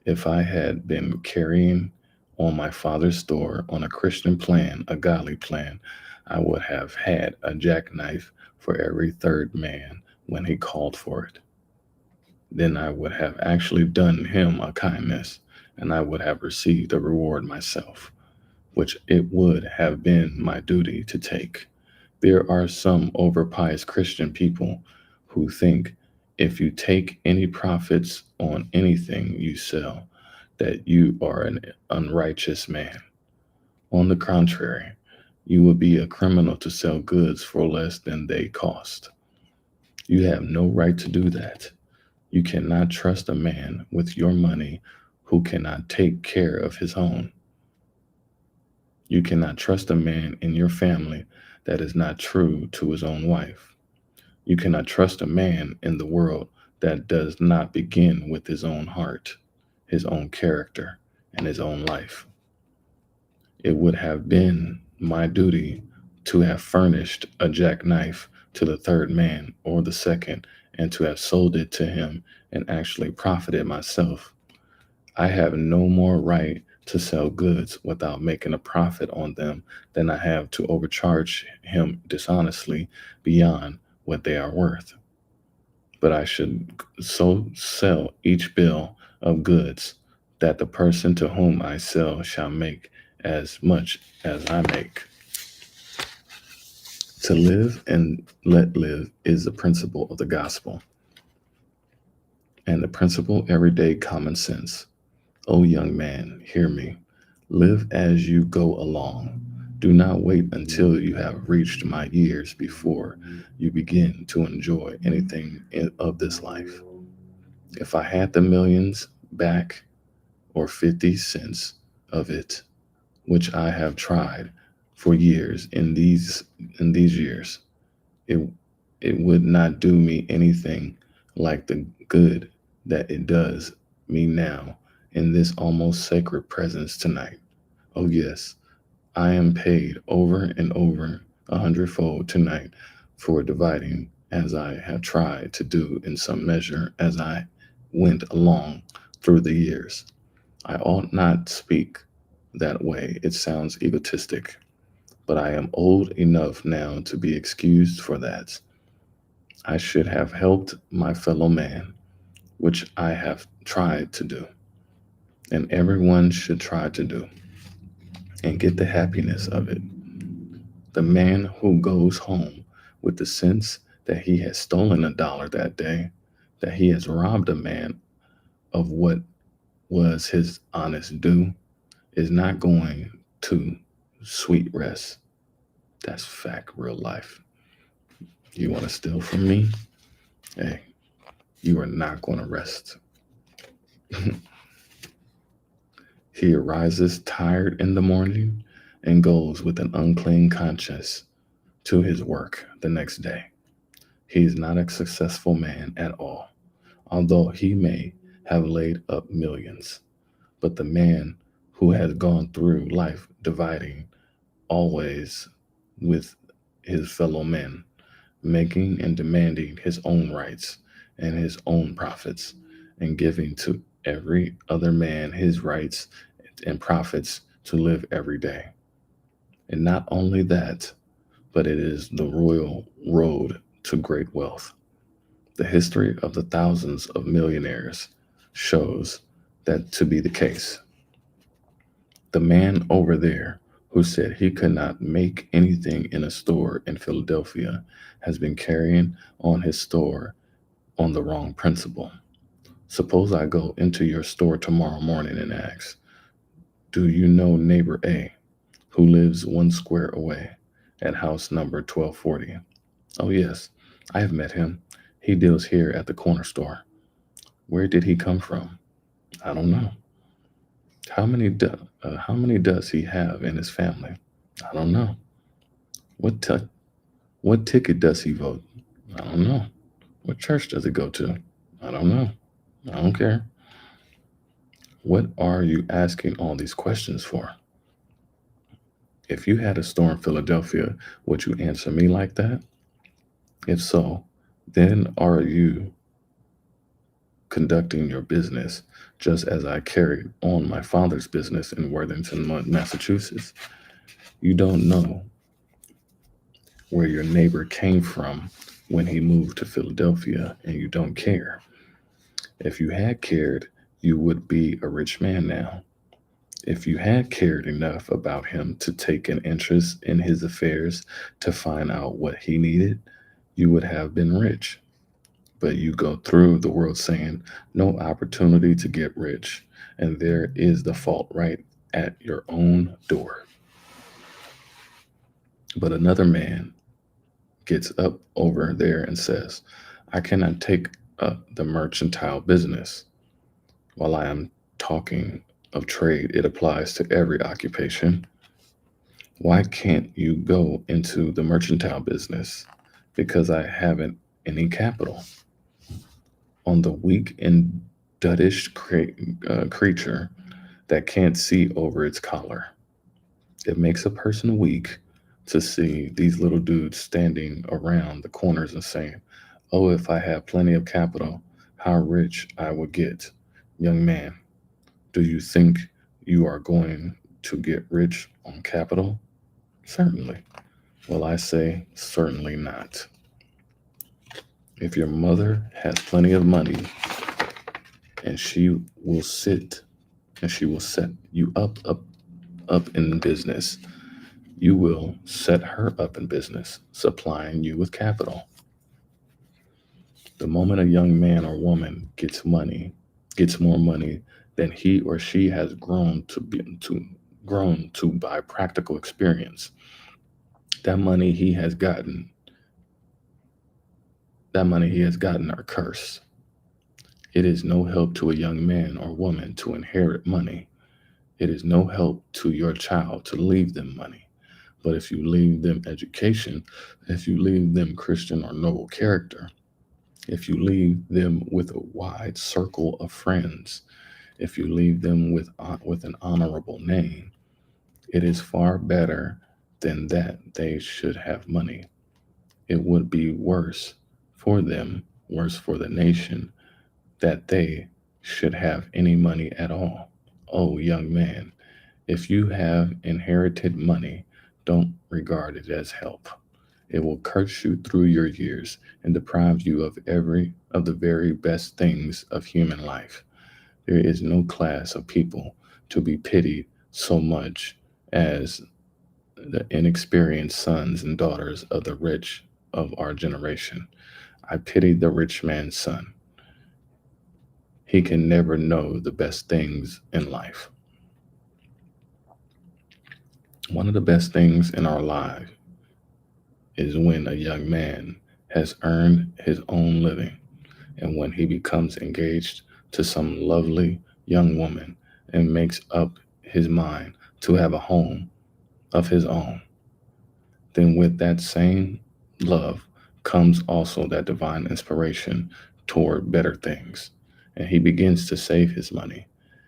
If I had been carrying on my father's store on a Christian plan, a godly plan, I would have had a jackknife for every third man when he called for it. Then I would have actually done him a kindness, and I would have received a reward myself, which it would have been my duty to take. There are some overpious Christian people who think if you take any profits on anything you sell, that you are an unrighteous man. On the contrary, you would be a criminal to sell goods for less than they cost. You have no right to do that. You cannot trust a man with your money who cannot take care of his own. You cannot trust a man in your family that is not true to his own wife. You cannot trust a man in the world that does not begin with his own heart, his own character, and his own life. It would have been my duty to have furnished a jackknife to the third man or the second and to have sold it to him and actually profited myself. I have no more right to sell goods without making a profit on them than I have to overcharge him dishonestly beyond what they are worth. But I should so sell each bill of goods that the person to whom I sell shall make as much as I make. To live and let live is the principle of the gospel and the principle everyday common sense. O young man, hear me. Live as you go along. Do not wait until you have reached my years before you begin to enjoy anything of this life. If I had the millions back or 50 cents of it, which I have tried for years in these years, it it would not do me anything like the good that it does me now in this almost sacred presence tonight. Oh yes, I am paid over and over 100-fold tonight for dividing as I have tried to do in some measure as I went along through the years. I ought not speak that way. It sounds egotistic, but I am old enough now to be excused for that. I should have helped my fellow man, which I have tried to do, and everyone should try to do, and get the happiness of it. The man who goes home with the sense that he has stolen $1 that day, that he has robbed a man of what was his honest due, is not going to sweet rest. That's fact, real life. You want to steal from me? Hey, you are not going to rest. He arises tired in the morning and goes with an unclean conscience to his work the next day. He is not a successful man at all, although he may have laid up millions. But the man who has gone through life dividing always with his fellow men, making and demanding his own rights and his own profits, and giving to every other man his rights and profits to live every day. And not only that, but it is the royal road to great wealth. The history of the thousands of millionaires shows that to be the case. The man over there who said he could not make anything in a store in Philadelphia has been carrying on his store on the wrong principle. Suppose I go into your store tomorrow morning and ask, do you know neighbor A who lives 1 square away at house number 1240? Oh, yes, I have met him. He deals here at the corner store. Where did he come from? I don't know. How many does he have in his family? I don't know. What t- what ticket does he vote? I don't know. What church does he go to? I don't know. I don't care. What are you asking all these questions for? If you had a store in Philadelphia, would you answer me like that? If so, then are you conducting your business just as I carried on my father's business in Worthington, Massachusetts? You don't know where your neighbor came from when he moved to Philadelphia, and you don't care. If you had cared, you would be a rich man now. If you had cared enough about him to take an interest in his affairs to find out what he needed, you would have been rich. But you go through the world saying, no opportunity to get rich. And there is the fault right at your own door. But another man gets up over there and says, I cannot take up the mercantile business. While I am talking of trade, it applies to every occupation. Why can't you go into the mercantile business? Because I haven't any capital. On the weak and creature that can't see over its collar. It makes a person weak to see these little dudes standing around the corners and saying, oh, if I had plenty of capital, how rich I would get. Young man, do you think you are going to get rich on capital? Certainly. Well, I say, certainly not. If your mother has plenty of money and will sit she will set you up in business, you will set her up in business, supplying you with capital. The moment a young man or woman gets more money than he or she has grown to grown to by practical experience. That money he has gotten, that money he has gotten are cursed. It is no help to a young man or woman to inherit money. It is no help to your child to leave them money. But if you leave them education, if you leave them Christian or noble character, if you leave them with a wide circle of friends, if you leave them with an honorable name, it is far better than that they should have money. It would be worse for them, worse for the nation, that they should have any money at all. Oh, young man, if you have inherited money, don't regard it as help. It will curse you through your years and deprive you of the very best things of human life. There is no class of people to be pitied so much as the inexperienced sons and daughters of the rich of our generation. I pity the rich man's son. He can never know the best things in life. One of the best things in our life is when a young man has earned his own living and when he becomes engaged to some lovely young woman and makes up his mind to have a home of his own. Then, with that same love comes also that divine inspiration toward better things. And he begins to save his money.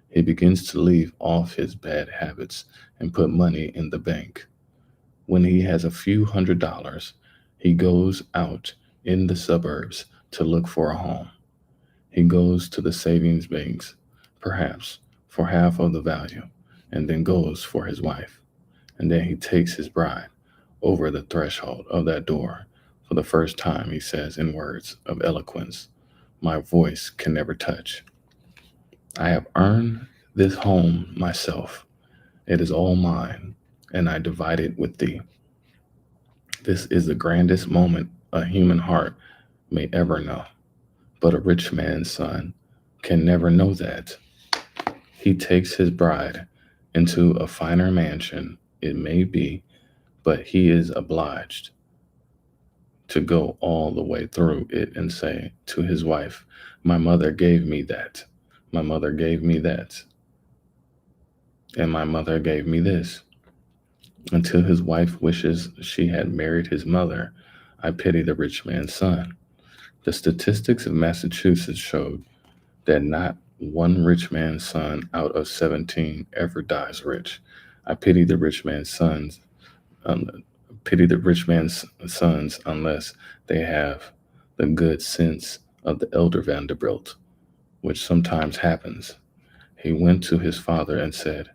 He begins to leave off his bad habits and put money in the bank. When he has a few $100s, he goes out in the suburbs to look for a home. He goes to the savings banks, perhaps for half of the value, and then goes for his wife. And then he takes his bride over the threshold of that door. For the first time, he says in words of eloquence, my voice can never touch. I have earned this home myself. It is all mine, and I divide it with thee. This is the grandest moment a human heart may ever know. But a rich man's son can never know that. He takes his bride into a finer mansion, it may be, but he is obliged to go all the way through it and say to his wife, my mother gave me that. My mother gave me that. And my mother gave me this. Until his wife wishes she had married his mother, I pity the rich man's son. The statistics of Massachusetts showed that not one rich man's son out of 17 ever dies rich. I pity the rich man's sons, um, pity the rich man's sons unless they have the good sense of the elder Vanderbilt, which sometimes happens. He went to his father and said,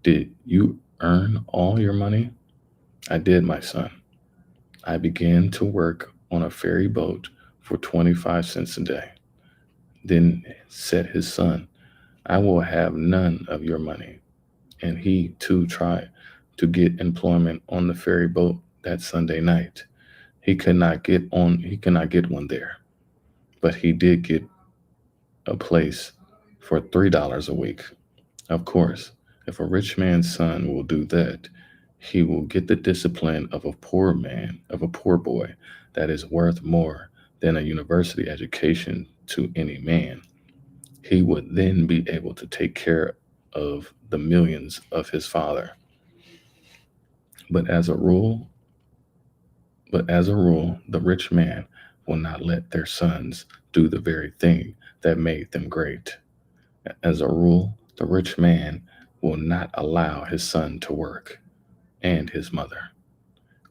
did you earn all your money? I did, my son. I began to work on a ferry boat for 25 cents a day. Then said his son, I will have none of your money. And he too tried to get employment on the ferry boat that Sunday night. He could not get one there, but he did get a place for $3 a week. Of course, if a rich man's son will do that, he will get the discipline of a poor man, of a poor boy, that is worth more than a university education to any man. He would then be able to take care of the millions of his father. But as a rule, but as a rule, the rich man will not let their sons do the very thing that made them great. As a rule, the rich man will not allow his son to work and his mother.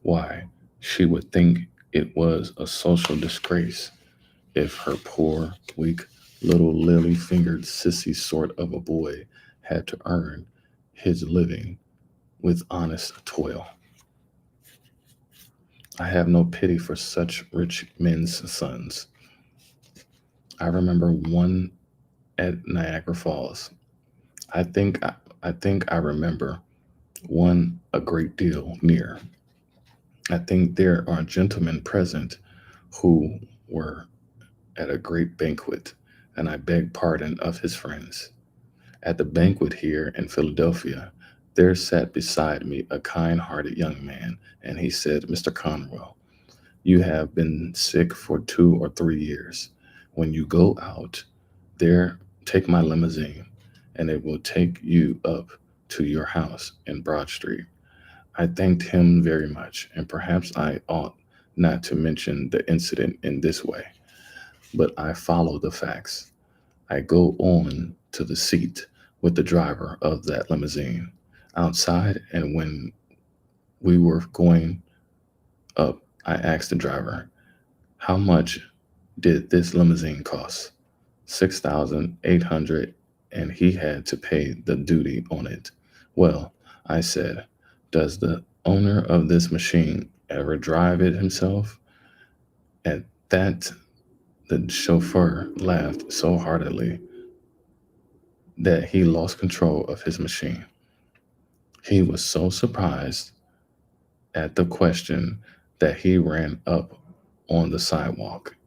Why? She would think it was a social disgrace if her poor, weak, little lily fingered sissy sort of a boy had to earn his living with honest toil. I have no pity for such rich men's sons. I remember one at Niagara Falls. I think I, I think I remember one a great deal near. I think there are gentlemen present who were at a great banquet, and I beg pardon of his friends. At the banquet here in Philadelphia, There sat beside me a kind hearted young man, and he said, Mr. Conwell, you have been sick for 2 or 3 years. When you go out there, take my limousine, and it will take you up to your house in Broad Street. I thanked him very much, and perhaps I ought not to mention the incident in this way, but I follow the facts. I go on to the seat with the driver of that limousine outside, and when we were going up, I asked the driver, how much did this limousine cost? 6,800, and he had to pay the duty on it. Well, I said, does the owner of this machine ever drive it himself? At that, the chauffeur laughed so heartily that he lost control of his machine. He was so surprised at the question that he ran up on the sidewalk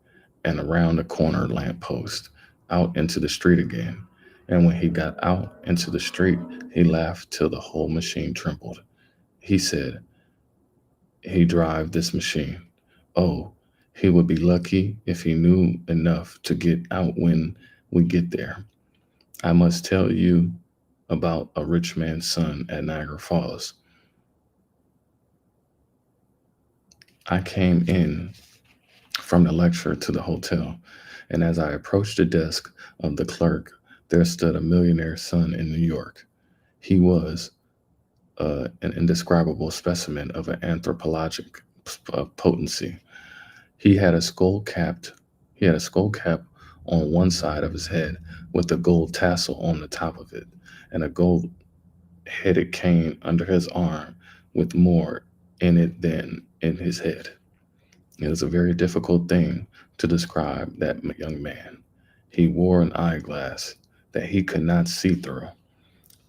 and around the corner lamppost out into the street again. And when he got out into the street, he laughed till the whole machine trembled. He said, he drive this machine. Oh, he would be lucky if he knew enough to get out when we get there. I must tell you about a rich man's son at Niagara Falls. I came in from the lecture to the hotel, and as I approached the desk of the clerk, there stood a millionaire's son in New York. He was an indescribable specimen of an anthropologic potency. He had a skull capped. He had a skull cap on one side of his head with a gold tassel on the top of it, and a gold-headed cane under his arm with more in it than in his head. It was a very difficult thing to describe that young man. He wore an eyeglass that he could not see through,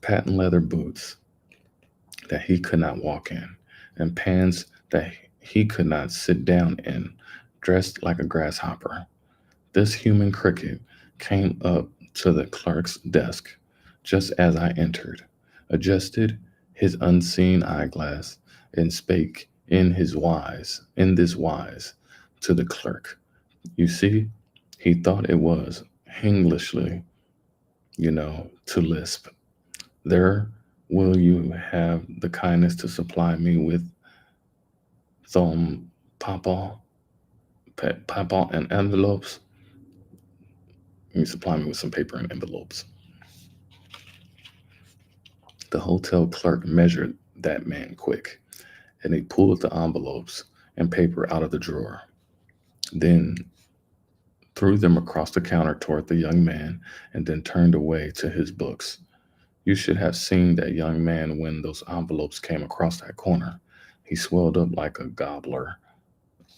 patent leather boots that he could not walk in, and pants that he could not sit down in, dressed like a grasshopper. This human cricket came up to the clerk's desk just as I entered, adjusted his unseen eyeglass, and spake in this wise, to the clerk. You see, he thought it was Englishly, to lisp. There, will you have the kindness to supply me with some papa, papa and envelopes? You supply me with some paper and envelopes. The hotel clerk measured that man quick, and he pulled the envelopes and paper out of the drawer, then threw them across the counter toward the young man, and then turned away to his books. You should have seen that young man when those envelopes came across that corner. He swelled up like a gobbler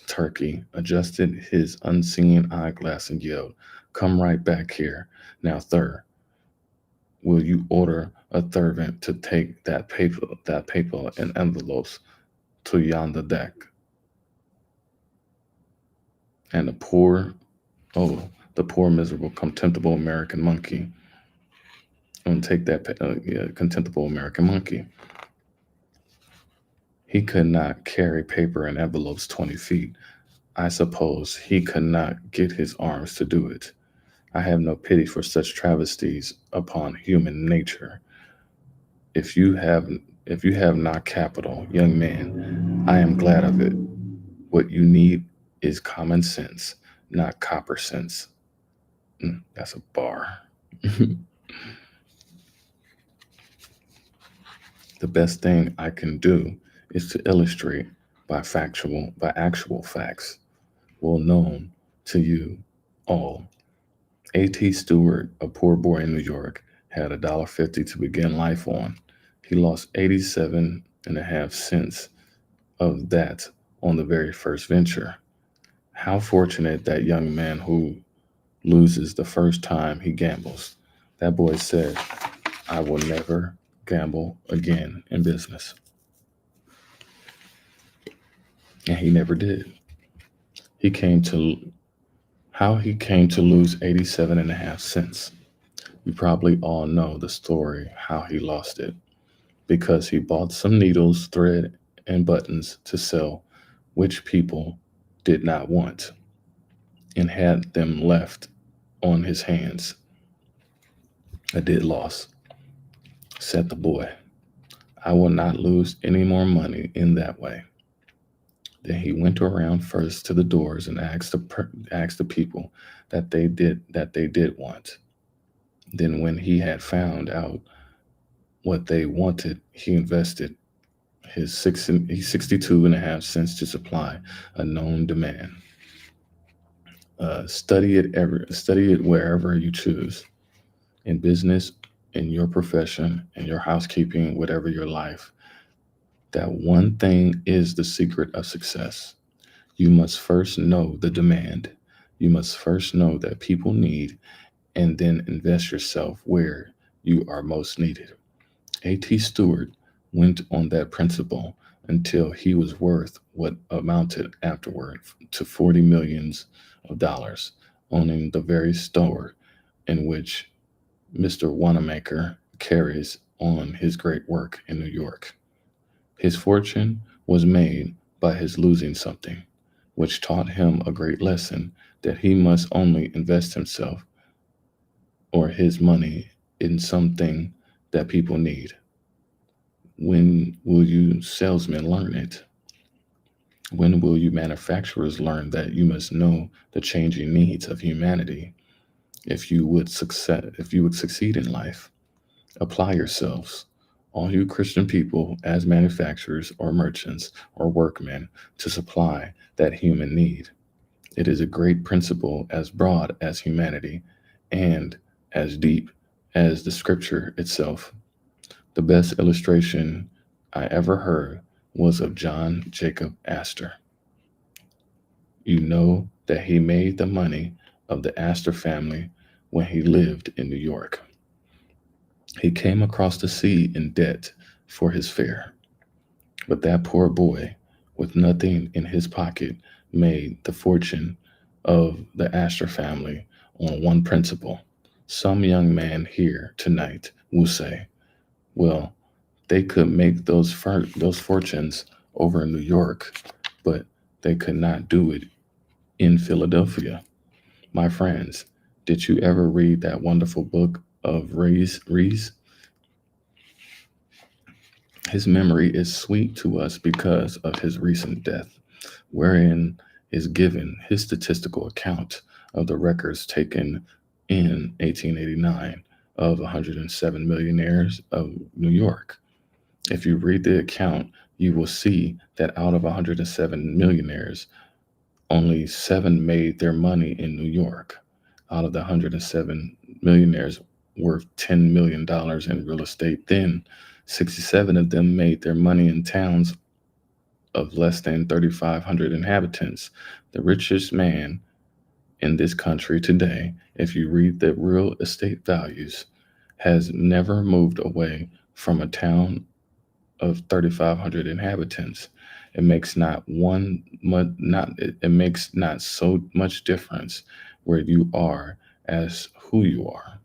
turkey, adjusted his unseen eyeglass, and yelled, come right back here. Now, sir, will you order a servant to take that paper and envelopes to yonder deck? And oh, the poor, miserable, contemptible American monkey, and take that yeah, contemptible American monkey. He could not carry paper and envelopes 20 feet. I suppose he could not get his arms to do it. I have no pity for such travesties upon human nature. If you have if you have not capital, young man, I am glad of it. What you need is common sense, not copper sense. That's a bar. The best thing I can do is to illustrate by actual facts, well known to you all. A.T. Stewart, a poor boy in New York, had $1.50 to begin life on. He lost 87 and a half cents of that on the very first venture. How fortunate that young man who loses the first time he gambles. That boy said, I will never gamble again in business. And he never did. He came to How he came to lose 87 and a half cents. You probably all know the story how he lost it. because he bought some needles, thread, and buttons to sell, which people did not want, and had them left on his hands. I did loss, said the boy. I will not lose any more money in that way. Then he went around first to the doors and asked the people that they did want. Then when he had found out what they wanted, he invested his 62 and a half cents to supply a known demand. Study it wherever you choose, in business, in your profession, in your housekeeping, whatever your life. That one thing is the secret of success. You must first know the demand. You must first know that people need, and then invest yourself where you are most needed. A.T. Stewart went on that principle until he was worth what amounted afterward to 40 millions of dollars, owning the very store in which Mr. Wanamaker carries on his great work in New York. His fortune was made by his losing something, which taught him a great lesson that he must only invest himself or his money in something that people need. When will you salesmen learn it? When will you manufacturers learn that you must know the changing needs of humanity if you would succeed in life? Apply yourselves, all you Christian people, as manufacturers or merchants or workmen to supply that human need. It is a great principle as broad as humanity and as deep as the scripture itself. The best illustration I ever heard was of John Jacob Astor. You know that he made the money of the Astor family when he lived in New York. He came across the sea in debt for his fare, but that poor boy, with nothing in his pocket, made the fortune of the Astor family on one principle. Some young man here tonight will say, well, they could make those fortunes over in New York, but they could not do it in Philadelphia. My friends, did you ever read that wonderful book of Rees? His memory is sweet to us because of his recent death, wherein is given his statistical account of the records taken in 1889 of 107 millionaires of New York. If you read the account, you will see that out of 107 millionaires, only seven made their money in New York. Out of the 107 millionaires worth $10 million in real estate, then 67 of them made their money in towns of less than 3,500 inhabitants. The richest man in this country today, if you read the real estate values, has never moved away from a town of 3,500 inhabitants. It makes not one not it makes not so much difference where you are as who you are.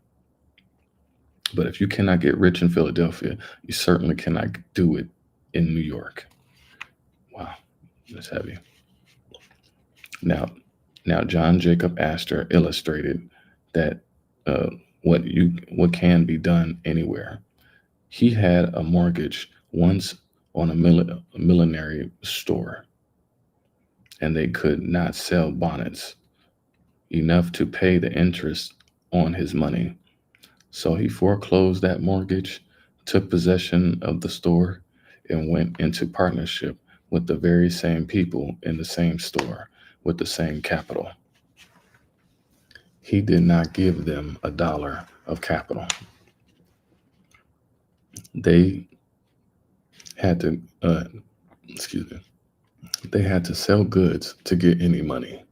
But if you cannot get rich in Philadelphia, you certainly cannot do it in New York. Wow, that's heavy. Now, now John Jacob Astor illustrated that uh, what can be done anywhere. He had a mortgage once on a millinery store, and they could not sell bonnets enough to pay the interest on his money. So he foreclosed that mortgage, took possession of the store, and went into partnership with the very same people in the same store with the same capital. He did not give them a dollar of capital. They had to, excuse me, they had to sell goods to get any money.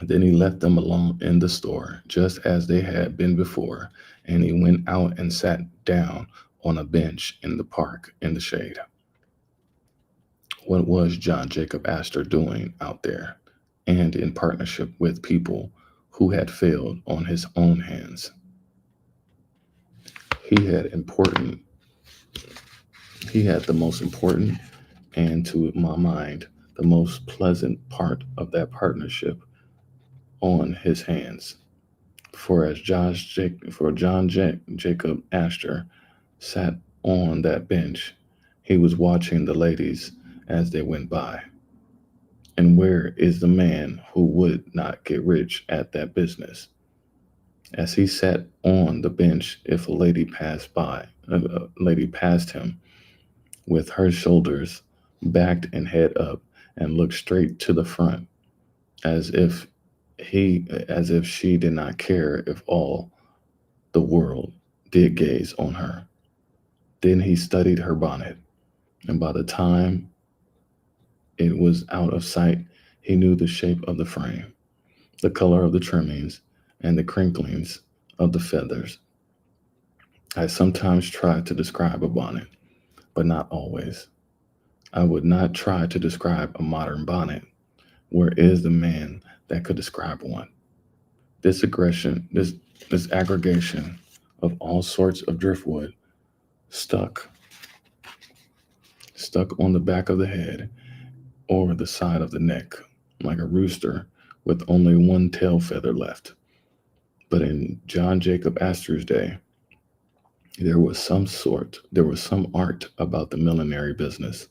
Then he left them alone in the store, just as they had been before, and he went out and sat down on a bench in the park in the shade. What was John Jacob Astor doing out there and in partnership with people who had failed on his own hands? He had important He had the most important and, to my mind, the most pleasant part of that partnership on his hands. For Jacob Astor sat on that bench, he was watching the ladies as they went by. And where is the man who would not get rich at that business? As he sat on the bench, if a lady passed him with her shoulders backed and head up and looked straight to the front, as if as if she did not care if all the world did gaze on her. Then he studied her bonnet, and by the time it was out of sight, he knew the shape of the frame, the color of the trimmings, and the crinklings of the feathers. I sometimes try to describe a bonnet, but not always. I would not try to describe a modern bonnet. Where is the man that could describe one? This aggression, this aggregation of all sorts of driftwood stuck stuck on the back of the head or the side of the neck, like a rooster with only one tail feather left. But in John Jacob Astor's day, there was some art about the millinery business.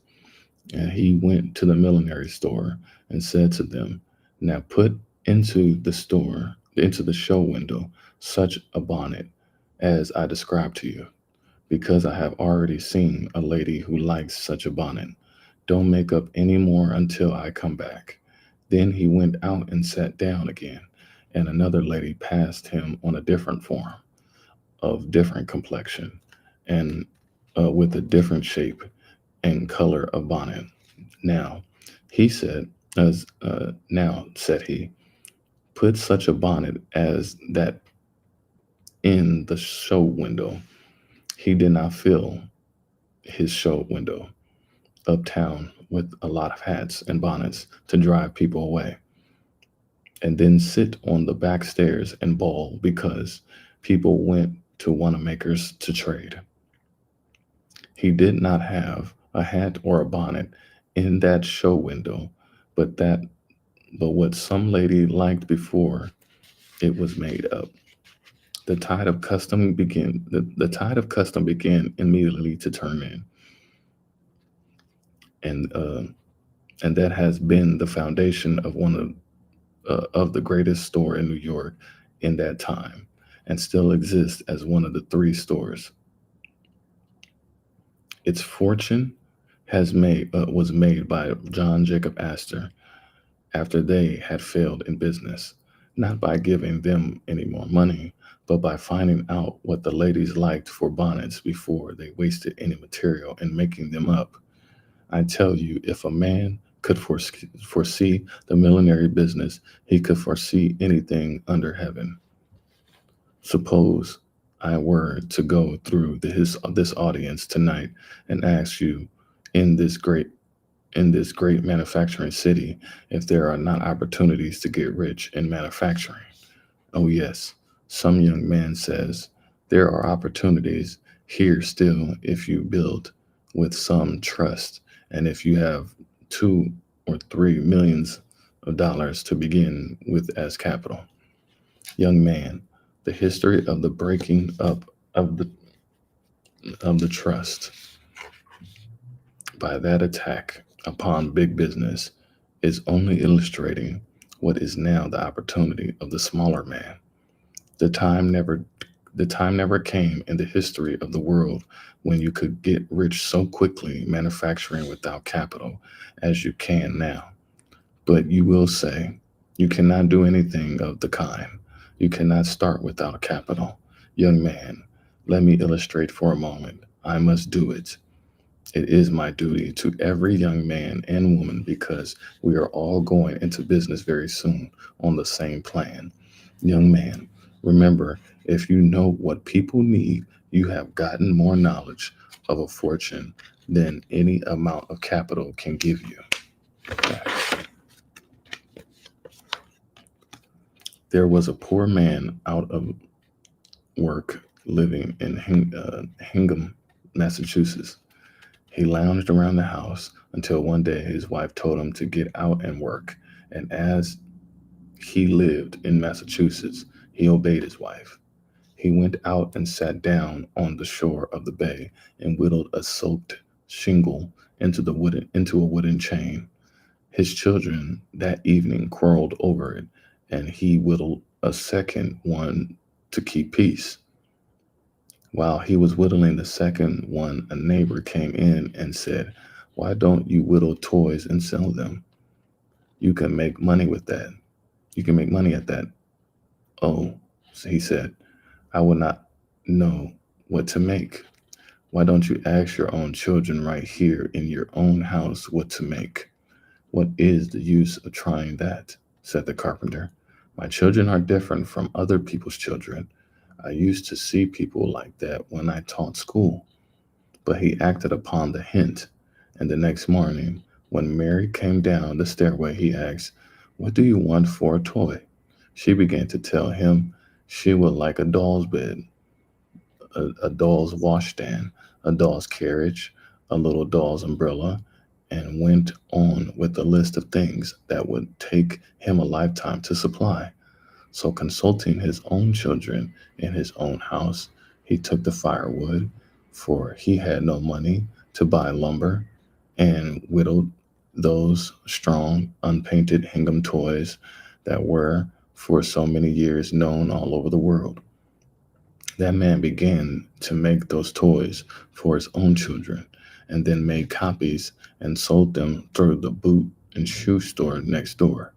And he went to the millinery store and said to them, "Now put into the show window, such a bonnet as I described to you, because I have already seen a lady who likes such a bonnet. Don't make up any more until I come back." Then he went out and sat down again, and another lady passed him on a different form, of different complexion, and with a different shape and color of bonnet. Now, he said, now, said he, put such a bonnet as that in the show window. He did not fill his show window uptown with a lot of hats and bonnets to drive people away, and then sit on the back stairs and bawl because people went to Wanamaker's to trade. He did not have a hat or a bonnet in that show window, but that but what some lady liked before it was made up. The tide of custom began immediately to turn in, and and that has been the foundation of the greatest store in New York in that time, and still exists as one of the three stores. Its fortune has made was made by John Jacob Astor after they had failed in business, not by giving them any more money, but by finding out what the ladies liked for bonnets before they wasted any material in making them up. I tell you, if a man could foresee the millinery business, he could foresee anything under heaven. Suppose I were to go through this audience tonight and ask you in this great manufacturing city if there are not opportunities to get rich in manufacturing. Oh, yes, some young man says there are opportunities here still if you build with some trust and if you have 2 or 3 millions of dollars to begin with as capital. Young man, the history of the breaking up of the trust by that attack upon big business is only illustrating what is now the opportunity of the smaller man. The time never the time never came in the history of the world when you could get rich so quickly manufacturing without capital as you can now. But you will say, you cannot do anything of the kind. You cannot start without capital. Young man, let me illustrate for a moment. I must do it. It is my duty to every young man and woman because we are all going into business very soon on the same plan. Young man, remember, if you know what people need, you have gotten more knowledge of a fortune than any amount of capital can give you. There was a poor man out of work living in Hingham, Massachusetts. He lounged around the house until one day his wife told him to get out and work. And as he lived in Massachusetts, he obeyed his wife. He went out and sat down on the shore of the bay and whittled a soaked shingle into a wooden chain. His children that evening quarreled over it, and he whittled a second one to keep peace. While he was whittling the second one, a neighbor came in and said, "Why don't you whittle toys and sell them? You can make money with that. You can make money at that." "Oh," he said, "I would not know what to make." "Why don't you ask your own children right here in your own house what to make?" "What is the use of trying that?" said the carpenter. "My children are different from other people's children. I used to see people like that when I taught school." But he acted upon the hint, and the next morning, when Mary came down the stairway, he asked, "What do you want for a toy?" She began to tell him she would like a doll's bed, a doll's washstand, a doll's carriage, a little doll's umbrella, and went on with a list of things that would take him a lifetime to supply. So, consulting his own children in his own house, he took the firewood, for he had no money to buy lumber, and whittled those strong, unpainted Hingham toys that were for so many years known all over the world. That man began to make those toys for his own children, and then made copies and sold them through the boot and shoe store next door.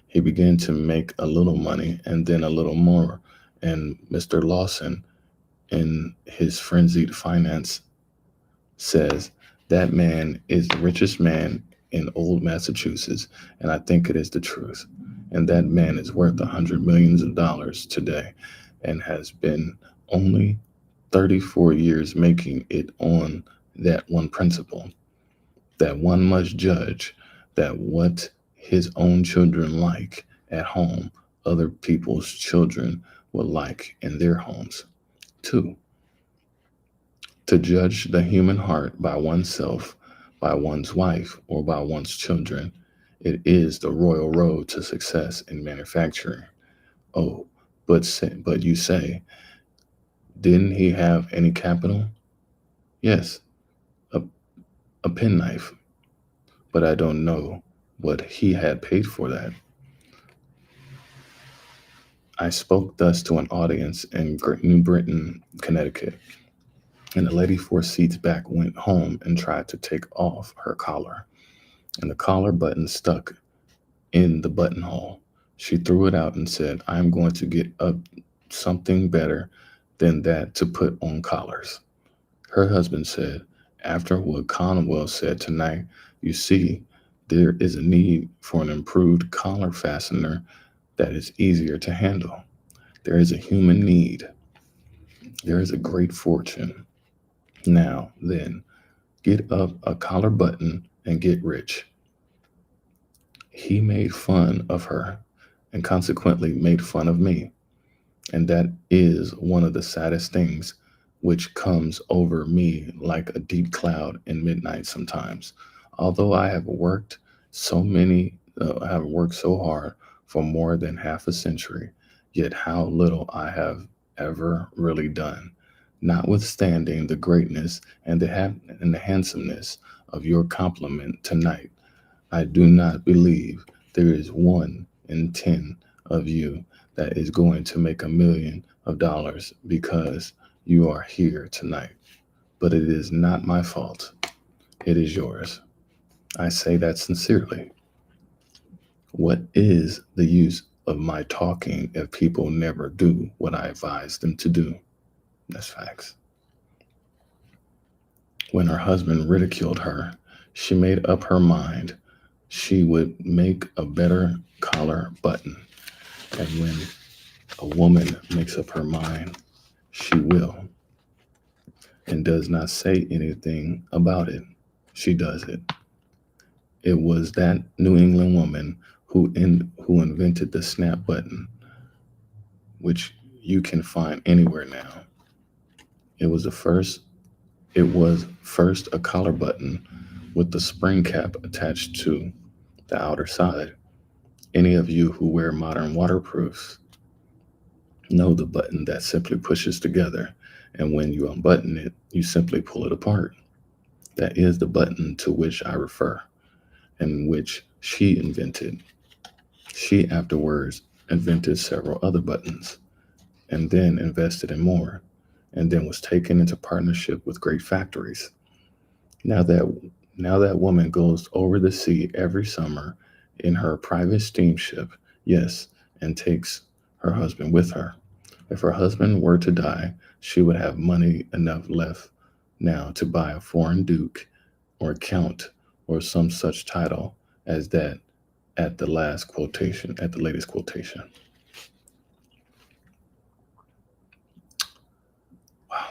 He began to make a little money and then a little more, and Mr. Lawson, in his frenzied finance, says that man is the richest man in old Massachusetts, and I think it is the truth. And that man is worth $100 million today, and has been only 34 years making it on that one principle, that one must judge that what his own children like at home, other people's children will like in their homes. Two, to judge the human heart by oneself, by one's wife, or by one's children. It is the royal road to success in manufacturing. Oh, but you say, didn't he have any capital? Yes, a, a penknife, but I don't know what he had paid for that. I spoke thus to an audience in New Britain, Connecticut, and the lady 4 seats back went home and tried to take off her collar, and the collar button stuck in the buttonhole. She threw it out and said, "I'm going to get up something better than that to put on collars." Her husband said, after what Conwell said tonight, "You see, there is a need for an improved collar fastener that is easier to handle. There is a human need. There is a great fortune. Now, then, get up a collar button and get rich." He made fun of her and consequently made fun of me. And that is one of the saddest things which comes over me like a deep cloud in midnight sometimes. Although I have worked so hard for more than half a century, yet how little I have ever really done. Notwithstanding the greatness and the handsomeness of your compliment tonight, I do not believe there is 1 in 10 of you that is going to make $1 million because you are here tonight. But it is not my fault. It is yours. I say that sincerely. What is the use of my talking if people never do what I advise them to do? That's facts. When her husband ridiculed her, she made up her mind she would make a better collar button. And when a woman makes up her mind, she will, and does not say anything about it. She does it. It was that New England woman who invented the snap button, which you can find anywhere now. It was the first It was first a collar button with the spring cap attached to the outer side. Any of you who wear modern waterproofs know the button that simply pushes together, and when you unbutton it, you simply pull it apart. That is the button to which I refer, and which she invented. She afterwards invented several other buttons, and then invested in more, and then was taken into partnership with great factories. Now that now that woman goes over the sea every summer in her private steamship, yes, and takes her husband with her. If her husband were to die, she would have money enough left now to buy a foreign duke or count or some such title as that at the latest quotation. Wow.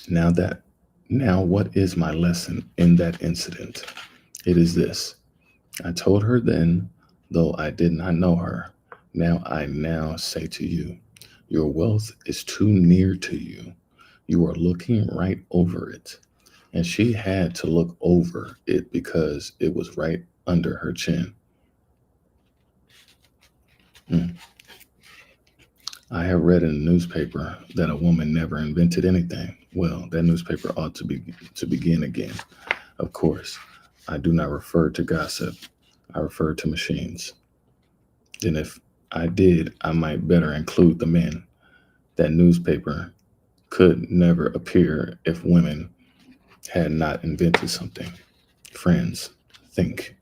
Now that now what is my lesson in that incident? It is this. I told her then, though I did not know her. Now say to you, your wealth is too near to you. You are looking right over it. And she had to look over it because it was right under her chin. Mm. I have read in the newspaper that a woman never invented anything. Well, that newspaper ought to begin again. Of course, I do not refer to gossip. I refer to machines. And if I did, I might better include the men. That newspaper could never appear if women had not invented something. Friends, think.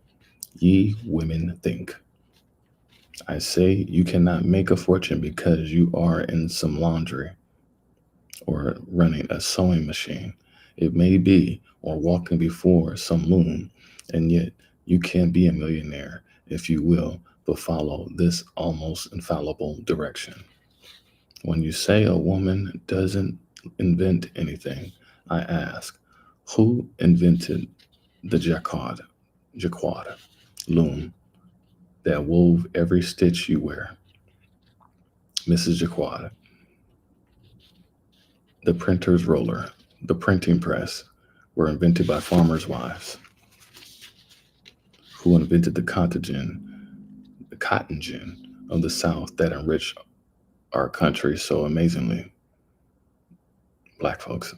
Ye women, think. I say you cannot make a fortune because you are in some laundry or running a sewing machine. It may be, or walking before some loom, and yet you can be a millionaire if you will, but follow this almost infallible direction. When you say a woman doesn't invent anything, I ask, who invented the jacquard loom that wove every stitch you wear? Mrs. Jacquard. The printer's roller, the printing press were invented by farmers' wives who invented the cotton gin of the South that enriched our country so amazingly. Black folks.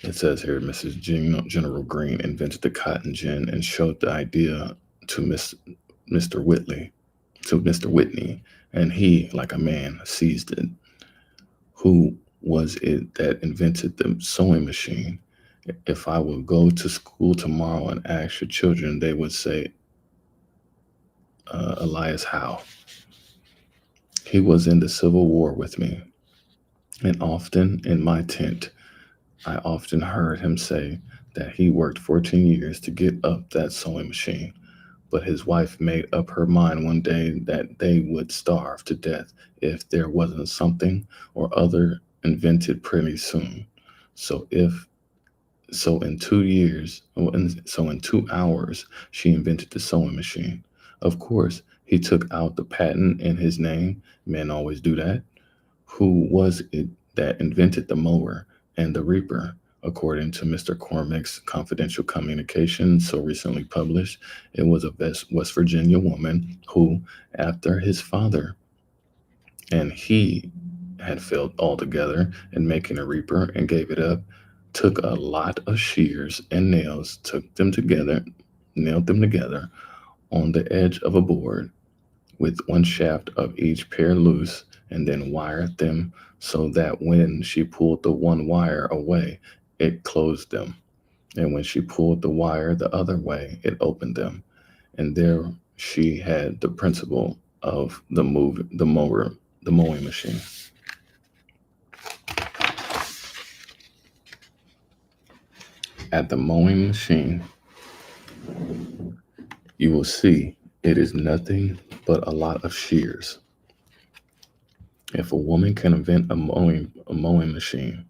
It says here General Green invented the cotton gin and showed the idea to Mr. Whitley, to Mr. Whitney, and he, like a man, seized it. Who was it that invented the sewing machine? If I would go to school tomorrow and ask your children, they would say, Elias Howe. He was in the Civil War with me, and often in my tent, I often heard him say that he worked 14 years to get up that sewing machine. But his wife made up her mind one day that they would starve to death if there wasn't something or other invented pretty soon. So if so in 2 years, so in 2 hours, she invented the sewing machine. Of course, he took out the patent in his name. Men always do that. Who was it that invented the mower and the reaper? According to Mr. Cormick's confidential communication so recently published, it was a West Virginia woman who, after his father and he had failed altogether in making a reaper and gave it up, took a lot of shears and nails, nailed them together on the edge of a board with one shaft of each pair loose, and then wired them so that when she pulled the one wire away, it closed them. And when she pulled the wire the other way, it opened them. And there she had the principle of the mowing machine. At the mowing machine, you will see it is nothing but a lot of shears. If a woman can invent a mowing machine,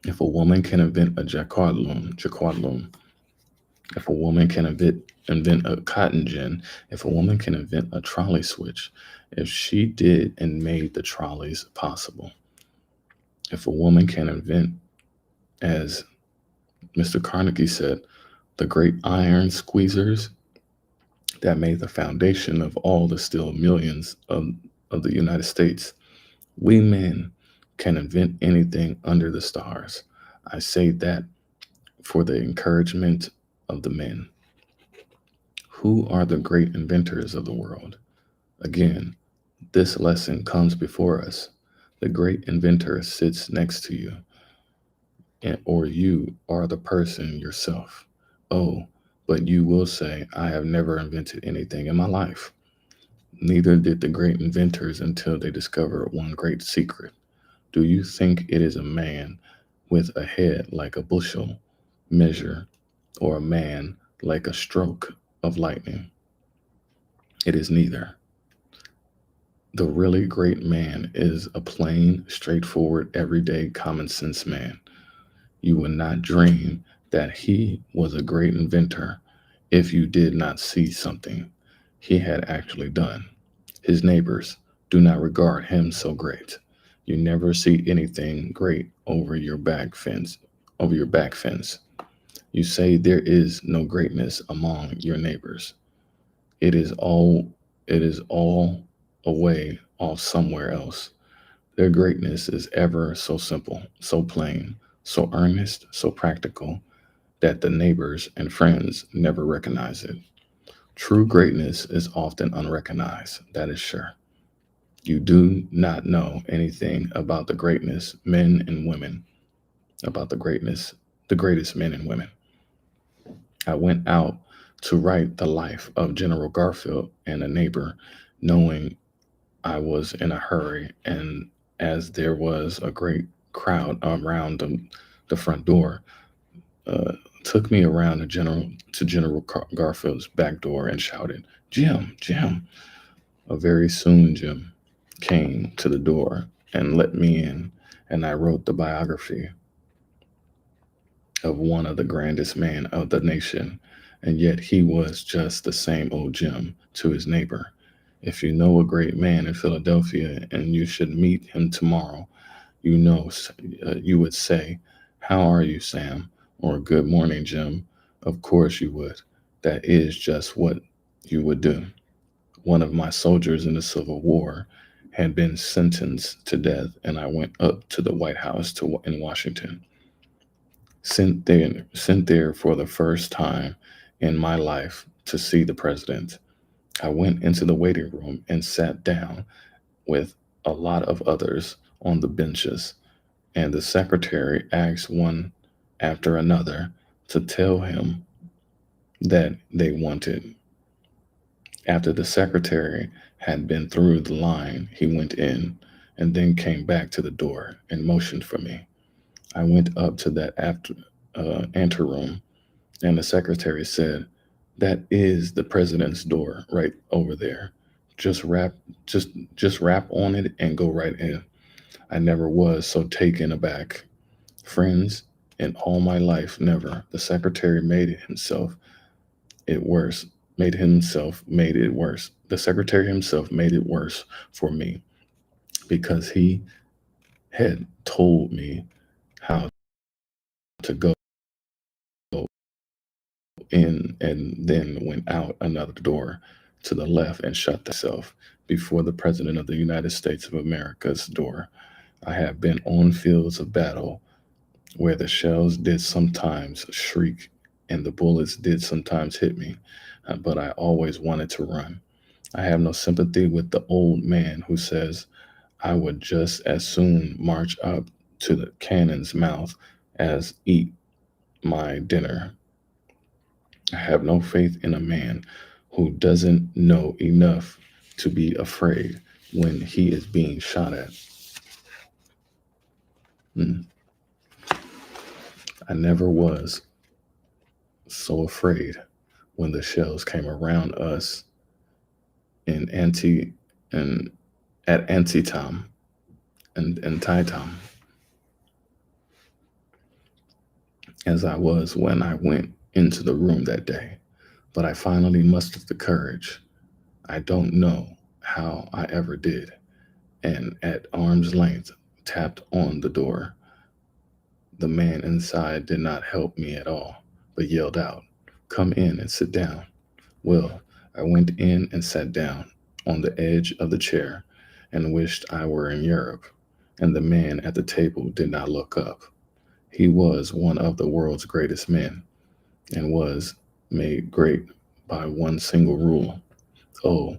if a woman can invent a jacquard loom, if a woman can invent a cotton gin, if a woman can invent a trolley switch, if she did and made the trolleys possible, If a woman can invent, as Mr. Carnegie said, the great iron squeezers that made the foundation of all the steel millions of the United States, we men can invent anything under the stars. I say that for the encouragement of the men. Who are the great inventors of the world? Again, this lesson comes before us. The great inventor sits next to you, or you are the person yourself. Oh, but you will say, I have never invented anything in my life. Neither did the great inventors until they discovered one great secret. Do you think it is a man with a head like a bushel measure, or a man like a stroke of lightning? It is neither. The really great man is a plain, straightforward, everyday, common sense man. You would not dream that he was a great inventor if you did not see something he had actually done. His neighbors do not regard him so great. You never see anything great over your back fence. You say there is no greatness among your neighbors. It is all it is all away off somewhere else. Their greatness is ever so simple, so plain, so earnest, so practical that the neighbors and friends never recognize it. True greatness is often unrecognized, that is sure. You do not know anything about the greatness men and women, about the greatest men and women. I went out to write the life of General Garfield and a neighbor, knowing I was in a hurry, and as there was a great crowd around the front door, uh, took me around to Garfield's back door and shouted, "Jim, Jim!" Very soon, Jim came to the door and let me in, and I wrote the biography of one of the grandest men of the nation, and yet he was just the same old Jim to his neighbor. If you know a great man in Philadelphia and you should meet him tomorrow, you would say, "How are you, Sam?" or "Good morning, Jim." Of course you would. That is just what you would do. One of my soldiers in the Civil War had been sentenced to death, and I went up to the White House in Washington, sent there for the first time in my life to see the president. I went into the waiting room and sat down with a lot of others on the benches, and the secretary asked one after another to tell him that they wanted. After the secretary had been through the line, he went in and then came back to the door and motioned for me. I went up to that anteroom, and the secretary said, "That is the president's door right over there. Just rap, just just rap on it and go right in." I never was so taken aback. Friends, in all my life, never. The secretary it worse. Made it worse. The secretary himself made it worse for me because he had told me how to go in and then went out another door to the left and shut himself before the President of the United States of America's door. I have been on fields of battle where the shells did sometimes shriek and the bullets did sometimes hit me, but I always wanted to run. I have no sympathy with the old man who says I would just as soon march up to the cannon's mouth as eat my dinner. I have no faith in a man who doesn't know enough to be afraid when he is being shot at. Mm. I never was so afraid when the shells came around us in anti and at Antietam and Titom as I was when I went into the room that day. But I finally mustered the courage. I don't know how I ever did. And at arm's length, tapped on the door. The man inside did not help me at all, but yelled out, "Come in and sit down." Well, I went in and sat down on the edge of the chair and wished I were in Europe. And the man at the table did not look up. He was one of the world's greatest men and was made great by one single rule. Oh,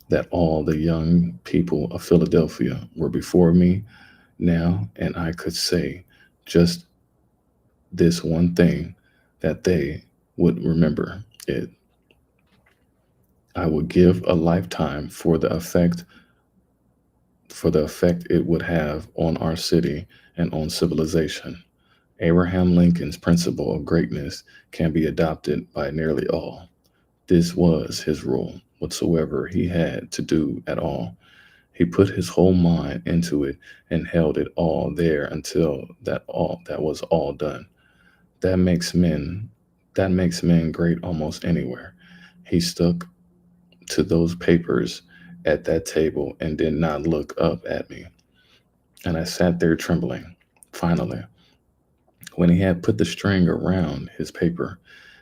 that all the young people of Philadelphia were before me now, and I could say just this one thing, that they would remember it. I would give a lifetime for the effect it would have on our city and on civilization. Abraham Lincoln's principle of greatness can be adopted by nearly all. This was his rule, whatsoever he had to do at all. He put his whole mind into it and held it all there until that was all done. That makes men that makes men great almost anywhere. He stuck to those papers at that table and did not look up at me. And I sat there trembling. Finally, when he had put the string around his paper,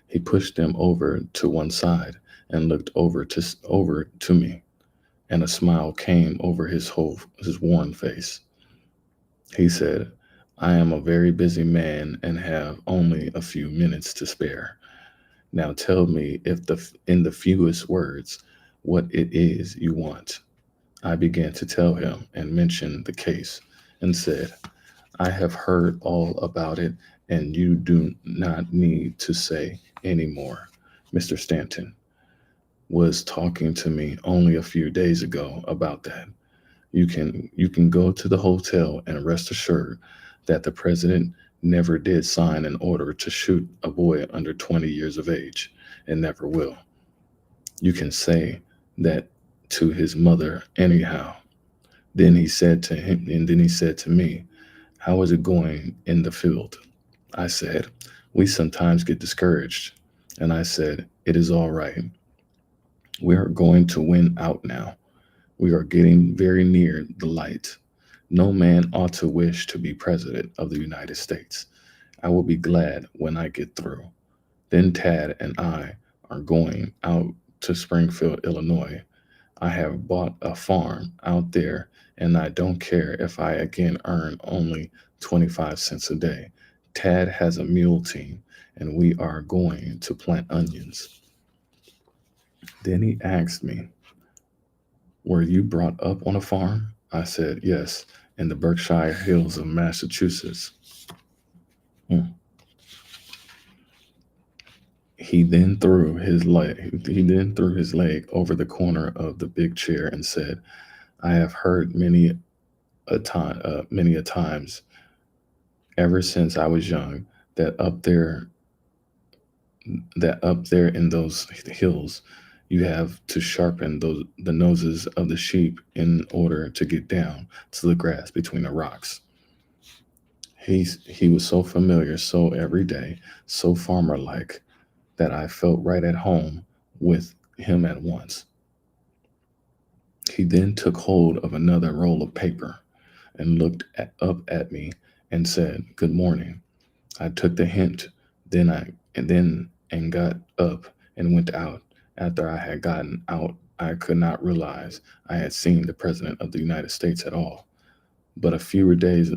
he pushed them over to one side and looked over to me, and a smile came over his worn face. He said, "I am a very busy man and have only a few minutes to spare. Now tell me, if in the fewest words, what it is you want." I began to tell him and mention the case and said, "I have heard all about it, and you do not need to say any more. Mr. Stanton was talking to me only a few days ago about that. You can go to the hotel and rest assured that the president never did sign an order to shoot a boy under 20 years of age, and never will. You can say that to his mother anyhow." Then he said to me, "How is it going in the field?" I said, "We sometimes get discouraged." And I said, "It is all right. We are going to win out now. We are getting very near the light. No man ought to wish to be president of the United States. I will be glad when I get through. Then Tad and I are going out to Springfield, Illinois. I have bought a farm out there, and I don't care if I again earn only 25 cents a day. Tad has a mule team, and we are going to plant onions." Then he asked me, "Were you brought up on a farm?" I said, "Yes, in the Berkshire Hills of Massachusetts." Hmm. He then threw his leg over the corner of the big chair and said, "I have heard many a times, ever since I was young, that up there in those hills, you have to sharpen the noses of the sheep in order to get down to the grass between the rocks." He was so familiar, so everyday, so farmer like, that I felt right at home with him at once. He then took hold of another roll of paper and up at me and said, "Good morning." I took the hint, then got up and went out. After I had gotten out, I could not realize I had seen the President of the United States at all. But a few days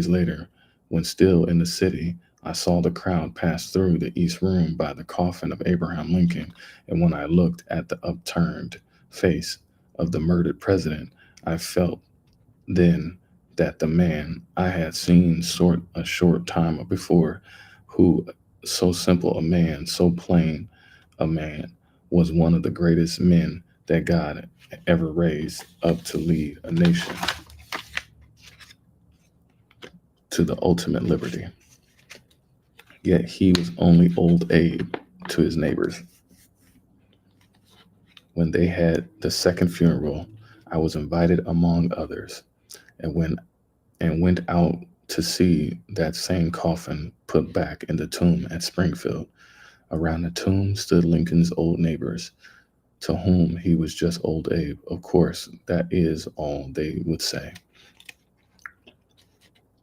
later, when still in the city, I saw the crowd pass through the East Room by the coffin of Abraham Lincoln, and when I looked at the upturned face of the murdered president, I felt then that the man I had seen a short time before, who so simple a man, so plain a man, was one of the greatest men that God ever raised up to lead a nation to the ultimate liberty. Yet he was only old Abe to his neighbors. When they had the second funeral, I was invited among others, and went out to see that same coffin put back in the tomb at Springfield. Around the tomb stood Lincoln's old neighbors, to whom he was just old Abe. Of course, that is all they would say.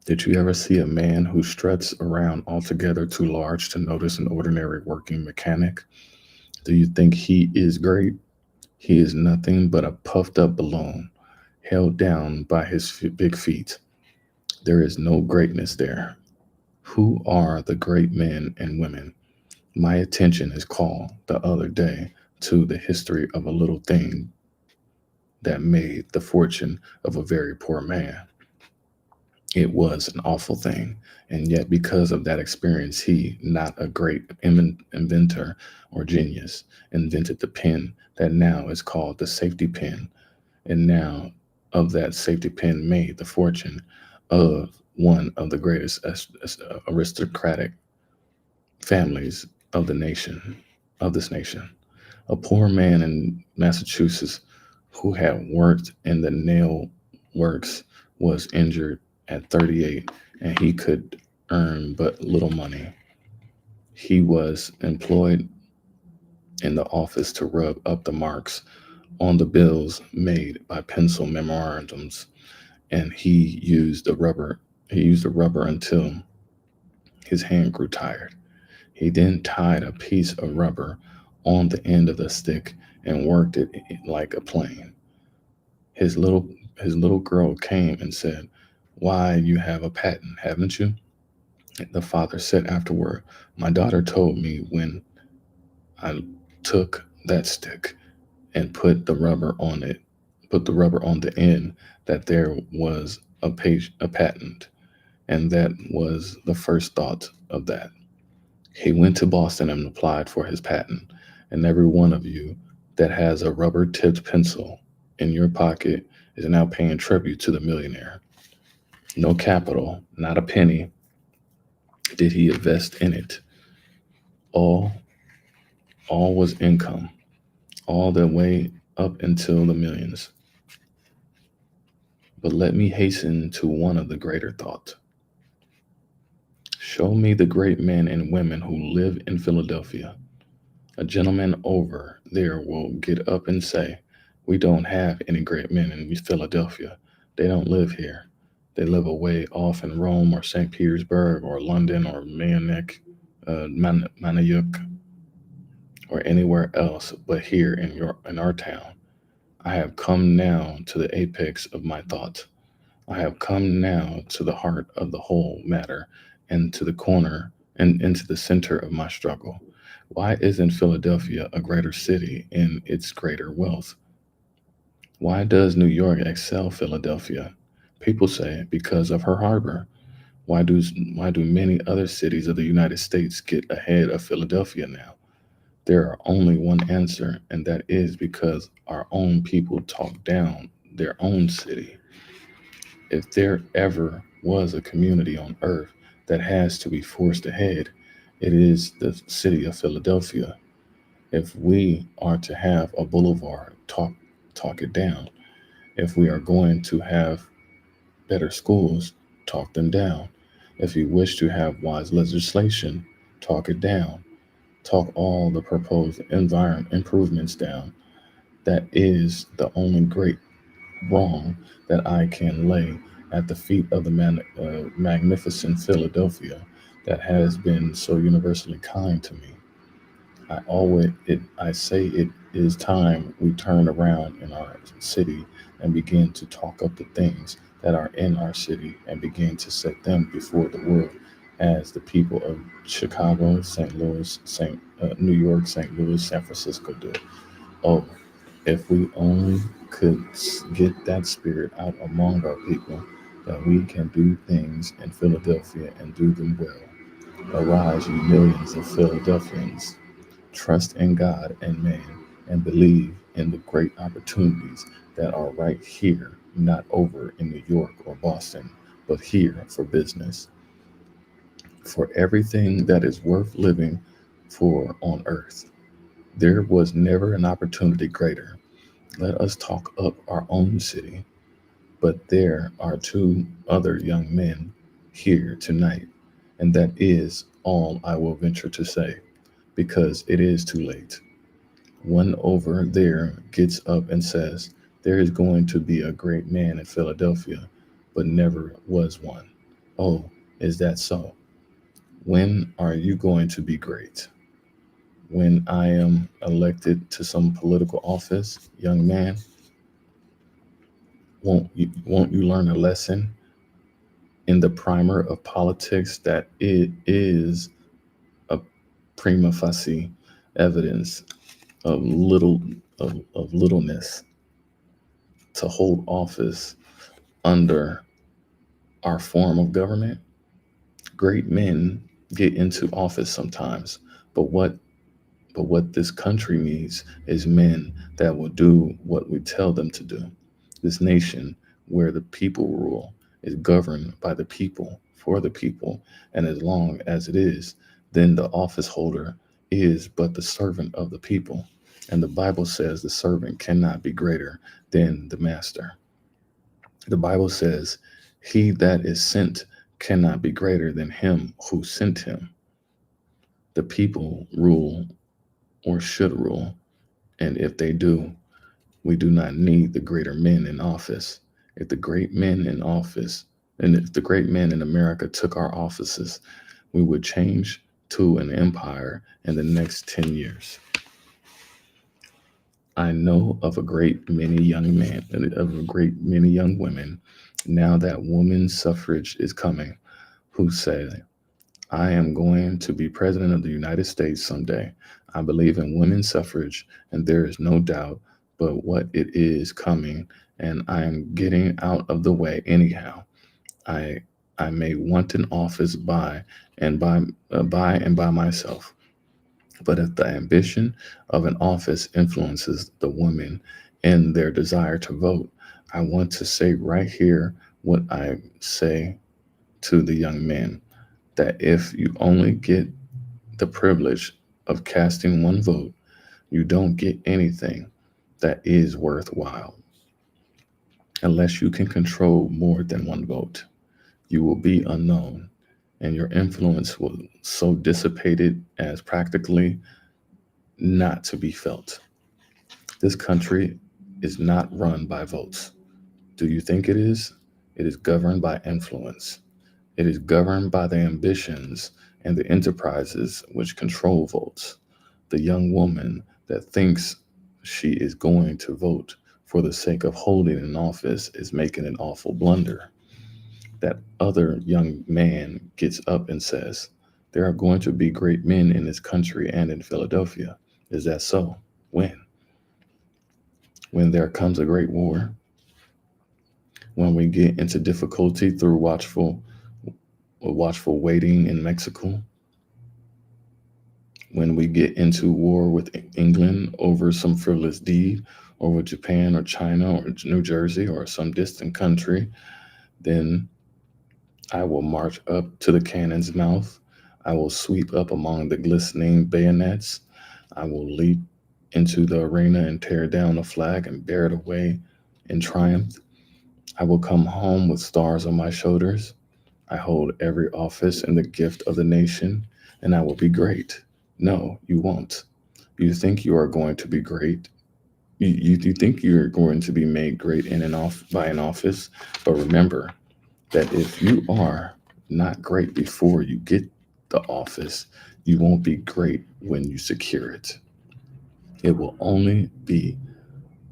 Did you ever see a man who struts around altogether too large to notice an ordinary working mechanic? Do you think he is great? He is nothing but a puffed up balloon held down by his big feet. There is no greatness there. Who are the great men and women? My attention is called the other day to the history of a little thing that made the fortune of a very poor man. It was an awful thing, and yet because of that experience, he, not a great inventor or genius, invented the pen that now is called the safety pin, and now of that safety pin made the fortune of one of the greatest aristocratic families of the nation, of this nation. A poor man in Massachusetts who had worked in the nail works was injured at 38 and he could earn but little money. He was employed in the office to rub up the marks on the bills made by pencil memorandums, and he used the rubber until his hand grew tired. He then tied a piece of rubber on the end of the stick and worked it like a plane. His little his little girl came and said, "Why, you have a patent, haven't you?" The father said afterward, "My daughter told me when I took that stick and put the rubber on the end, that there was a patent, and that was the first thought of that." He went to Boston and applied for his patent. And every one of you that has a rubber tipped pencil in your pocket is now paying tribute to the millionaire. No capital, not a penny did he invest in it. All all was income, all the way up until the millions. But let me hasten to one of the greater thought. Show me the great men and women who live in Philadelphia. A gentleman over there will get up and say, "We don't have any great men in Philadelphia. They don't live here. They live away off in Rome or St. Petersburg or London or Manayuk or anywhere else but here in our town. I have come now to the apex of my thought. I have come now to the heart of the whole matter and to the corner and into the center of my struggle. Why isn't Philadelphia a greater city in its greater wealth? Why does New York excel Philadelphia? People say because of her harbor. Why do many other cities of the United States get ahead of Philadelphia now? There are only one answer, and that is because our own people talk down their own city. If there ever was a community on earth that has to be forced ahead, it is the city of Philadelphia. If we are to have a boulevard, talk it down. If we are going to have better schools, talk them down. If you wish to have wise legislation, talk it down. Talk all the proposed environment improvements down. That is the only great wrong that I can lay at the feet of the magnificent Philadelphia that has been so universally kind to me. I say it is time we turn around in our city and begin to talk up the things that are in our city and begin to set them before the world as the people of Chicago, St. Louis, New York, St. Louis, San Francisco do. Oh, if we only could get that spirit out among our people, that we can do things in Philadelphia and do them well. Arise, you millions of Philadelphians. Trust in God and man and believe in the great opportunities that are right here, not over in New York or Boston, but here for business, for everything that is worth living for on earth. There was never an opportunity greater. Let us talk up our own city. But there are two other young men here tonight, and that is all I will venture to say, because it is too late. One over there gets up and says, "There is going to be a great man in Philadelphia, but never was one." Oh, is that so? When are you going to be great? When I am elected to some political office, young man, won't you learn a lesson in the primer of politics that it is a prima facie evidence of of littleness to hold office under our form of government? Great men get into office sometimes, but what this country needs is men that will do what we tell them to do. This nation where the people rule is governed by the people for the people, and as long as it is, then the office holder is but the servant of the people. And the Bible says the servant cannot be greater than the master. The Bible says, he that is sent cannot be greater than him who sent him. The people rule or should rule, and if they do, we do not need the greater men in office. If the great men in office, and if the great men in America took our offices, we would change to an empire in the next 10 years. I know of a great many young men, of a great many young women, now that women's suffrage is coming, who say, I am going to be president of the United States someday. I believe in women's suffrage, and there is no doubt but what it is coming, and I am getting out of the way anyhow. I I may want an office and by myself, but if the ambition of an office influences the women in their desire to vote, I want to say right here what I say to the young men, that if you only get the privilege of casting one vote, you don't get anything that is worthwhile. Unless you can control more than one vote, you will be unknown, and your influence will so dissipated as practically not to be felt. This country is not run by votes. Do you think it is? It is governed by influence. It is governed by the ambitions and the enterprises which control votes. The young woman that thinks she is going to vote for the sake of holding an office is making an awful blunder. That other young man gets up and says, there are going to be great men in this country and in Philadelphia. Is that so? When? When there comes a great war, when we get into difficulty through watchful waiting in Mexico, when we get into war with England over some frivolous deed, or with Japan or China or New Jersey or some distant country, then I will march up to the cannon's mouth. I will sweep up among the glistening bayonets. I will leap into the arena and tear down the flag and bear it away in triumph. I will come home with stars on my shoulders. I hold every office in the gift of the nation, and I will be great. No, you won't. You think you are going to be great. You think you're going to be made great in an off by an office, but remember that if you are not great before you get the office, you won't be great when you secure it. It will only be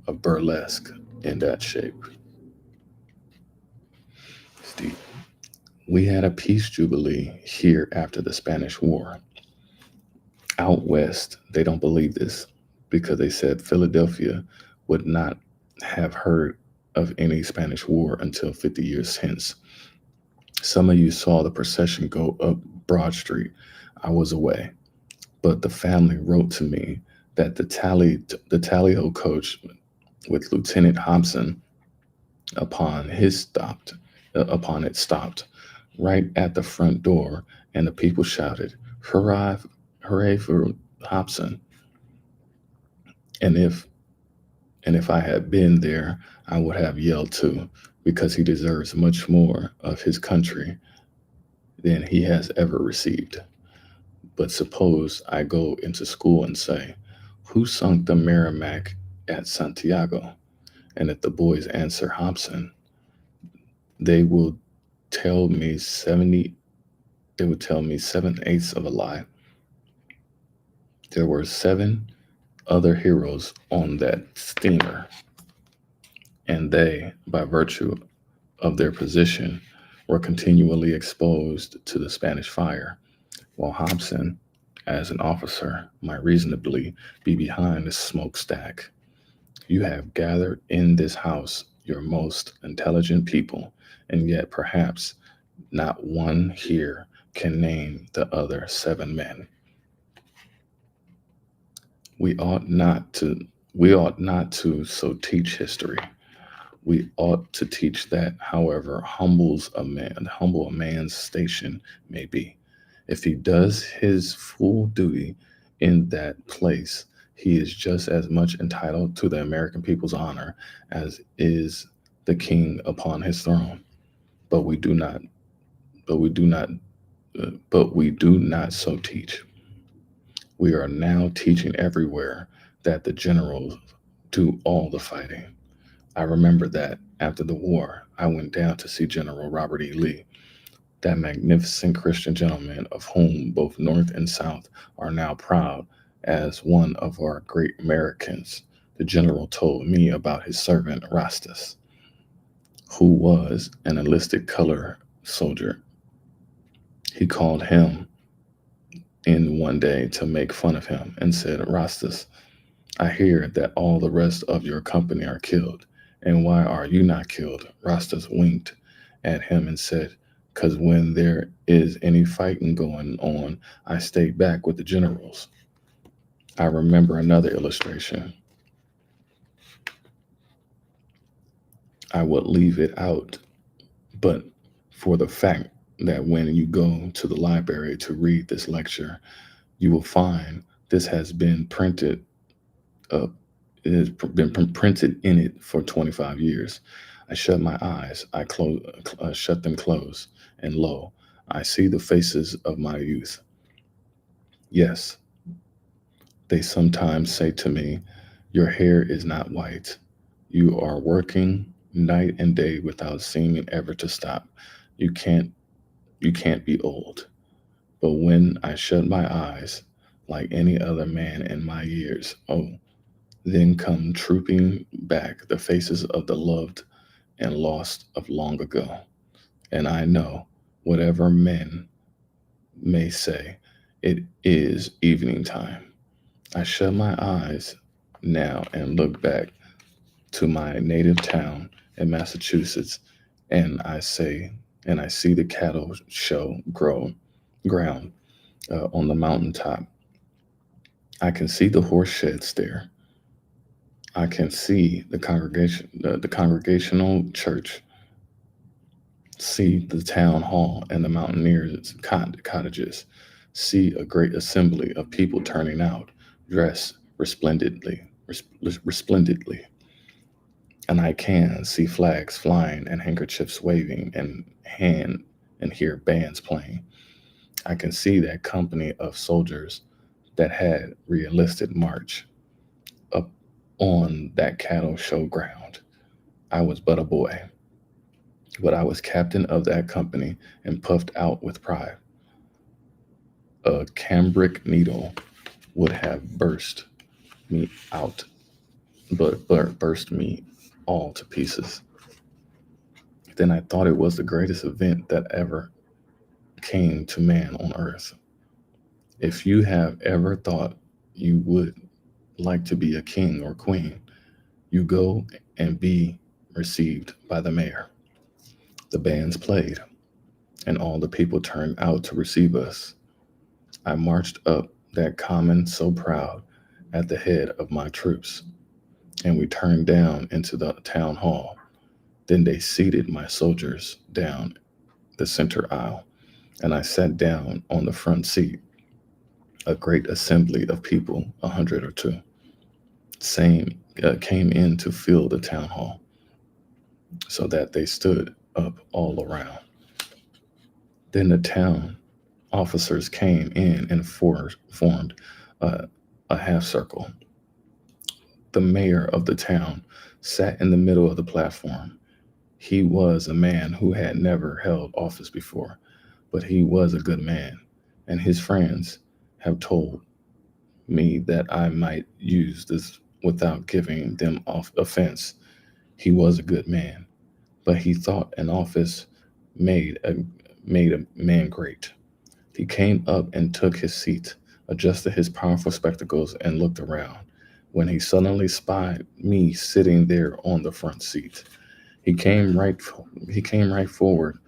a burlesque in that shape. Steve, we had a peace jubilee here after the Spanish War. Out west, they don't believe this because they said Philadelphia would not have heard of any Spanish War until 50 years hence. Some of you saw the procession go up Broad Street. I was away, but the family wrote to me that the tally-ho coach with Lieutenant Hobson upon it stopped right at the front door, and the people shouted, "Hurrah, hooray for Hobson!" And if I had been there, I would have yelled too, because he deserves much more of his country than he has ever received. But suppose I go into school and say, who sunk the Merrimac at Santiago? And if the boys answer Hobson, they will tell me 70, it would tell me 7/8 of a lie. There were 7 other heroes on that steamer, and they, by virtue of their position, were continually exposed to the Spanish fire, while Hobson, as an officer, might reasonably be behind the smokestack. You have gathered in this house your most intelligent people, and yet perhaps not one here can name the other 7 men. We ought not to we ought not to so teach history. We ought to teach that, however humble a man's station may be, if he does his full duty in that place, he is just as much entitled to the American people's honor as is the king upon his throne. But we do not, but we do not, but we do not so teach. We are now teaching everywhere that the generals do all the fighting. I remember that after the war, I went down to see General Robert E. Lee, that magnificent Christian gentleman of whom both North and South are now proud as one of our great Americans. The general told me about his servant Rastus, who was an enlisted color soldier. He called him in one day to make fun of him and said, Rastus, I hear that all the rest of your company are killed. And why are you not killed? Rastus winked at him and said, because when there is any fighting going on, I stay back with the generals. I remember another illustration. I would leave it out, but for the fact that when you go to the library to read this lecture, you will find this has been printed up. It has been printed in it for 25 years. I shut my eyes, shut them close, and lo, I see the faces of my youth. Yes, they sometimes say to me, your hair is not white. You are working night and day without seeming ever to stop. You can't you can't be old. But when I shut my eyes, like any other man in my years, oh, then come trooping back the faces of the loved and lost of long ago. And I know, whatever men may say, it is evening time. I shut my eyes now and look back to my native town in Massachusetts, and I see the cattle show ground on the mountaintop. I can see the horse sheds there. I can see the congregational church, see the town hall and the mountaineers' cottages, see a great assembly of people turning out, dressed resplendently, and I can see flags flying and handkerchiefs waving and hear bands playing. I can see that company of soldiers that had re-enlisted march up on that cattle show ground. I was but a boy, but I was captain of that company and puffed out with pride. A cambric needle would have burst me out, but burst me all to pieces. Then I thought it was the greatest event that ever came to man on earth. If you have ever thought you would like to be a king or queen, you go and be received by the mayor. The bands played, and all the people turned out to receive us. I marched up that common so proud at the head of my troops, and we turned down into the town hall. Then they seated my soldiers down the center aisle, and I sat down on the front seat. A great assembly of people, 100 or 2, same came in to fill the town hall, so that they stood up all around. Then the town officers came in and formed a, a half circle. The mayor of the town sat in the middle of the platform. He was a man who had never held office before, but he was a good man, and his friends have told me that I might use this without giving them off offense. He was a good man, but he thought an office made a made a man great. He came up and took his seat, adjusted his powerful spectacles, and looked around. When he suddenly spied me sitting there on the front seat, he came right he came right forward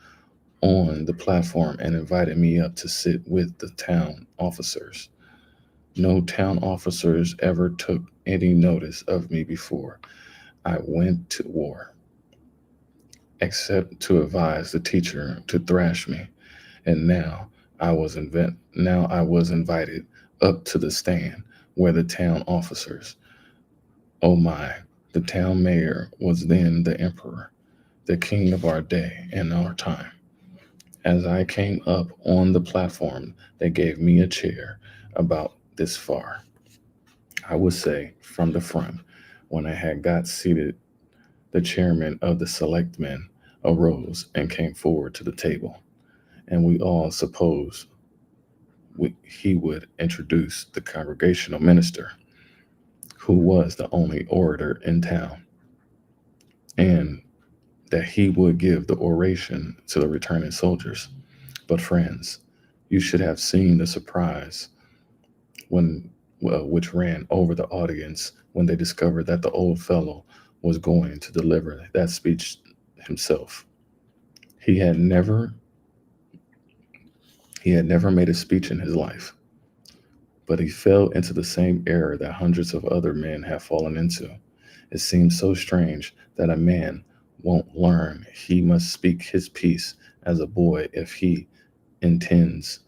on the platform and invited me up to sit with the town officers. No town officers ever took any notice of me before I went to war, except to advise the teacher to thrash me. And now I was invited up to the stand where the town officers. Oh my, the town mayor was then the emperor, the king of our day and our time. As I came up on the platform, they gave me a chair about this far, I would say, from the front. When I had got seated, the chairman of the selectmen arose and came forward to the table, and we all supposed he would introduce the congregational minister, who was the only orator in town, and that he would give the oration to the returning soldiers. But, friends, you should have seen the surprise when which ran over the audience when they discovered that the old fellow was going to deliver that speech himself. He had never he had never made a speech in his life, but he fell into the same error that hundreds of other men have fallen into. It seems so strange that a man won't learn he must speak his piece as a boy if he intends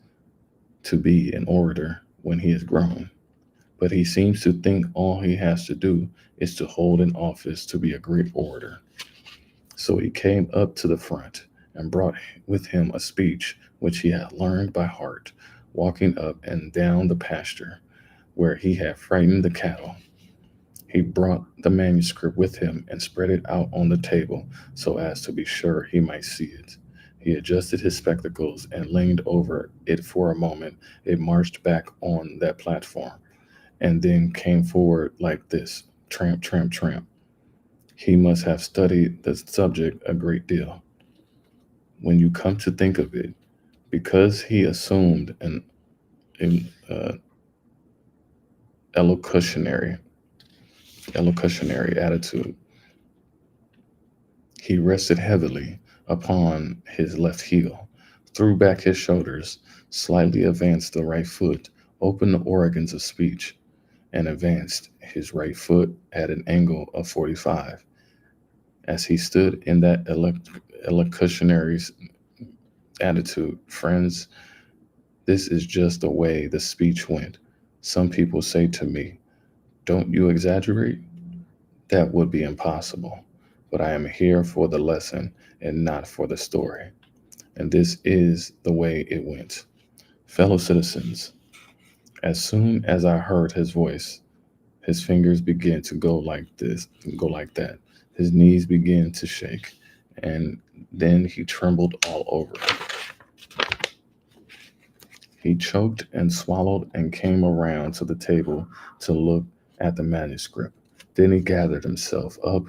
to be an orator when he is grown. But he seems to think all he has to do is to hold an office to be a great orator. So he came up to the front and brought with him a speech which he had learned by heart, walking up and down the pasture where he had frightened the cattle. He brought the manuscript with him and spread it out on the table so as to be sure he might see it. He adjusted his spectacles and leaned over it for a moment. It marched back on that platform and then came forward like this, tramp, tramp, tramp. He must have studied the subject a great deal. When you come to think of it, because he assumed an elocutionary, elocutionary attitude, he rested heavily upon his left heel, threw back his shoulders, slightly advanced the right foot, opened the organs of speech, and advanced his right foot at an angle of 45. As he stood in that elocutionary attitude, friends, this is just the way the speech went. Some people say to me, don't you exaggerate? That would be impossible. But I am here for the lesson and not for the story. And this is the way it went. Fellow citizens, as soon as I heard his voice, his fingers began to go like this, go like that. His knees began to shake, and then he trembled all over. He choked and swallowed and came around to the table to look at the manuscript. Then he gathered himself up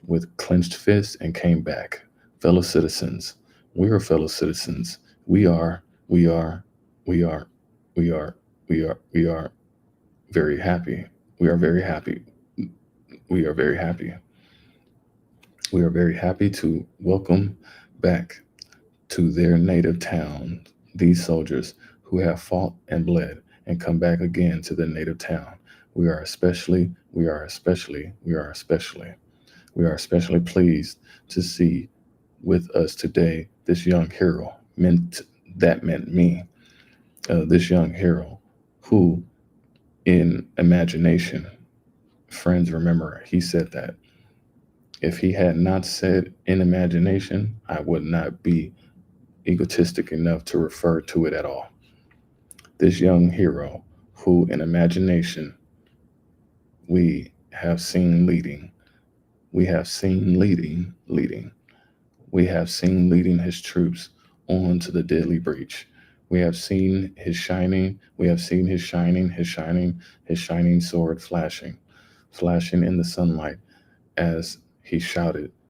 with clenched fists and came back. Fellow citizens, we are fellow citizens. We are, we are, we are, we are very happy. We are very happy. We are very happy. We are very happy to welcome back to their native town these soldiers who have fought and bled and come back again to their native town. We are especially pleased to see with us today this young hero. Meant me, this young hero who, in imagination, friends remember he said that. If he had not said in imagination, I would not be egotistic enough to refer to it at all. This young hero who, in imagination, we have seen leading, leading. We have seen leading his troops on to the deadly breach. We have seen his shining sword flashing in the sunlight as he shouted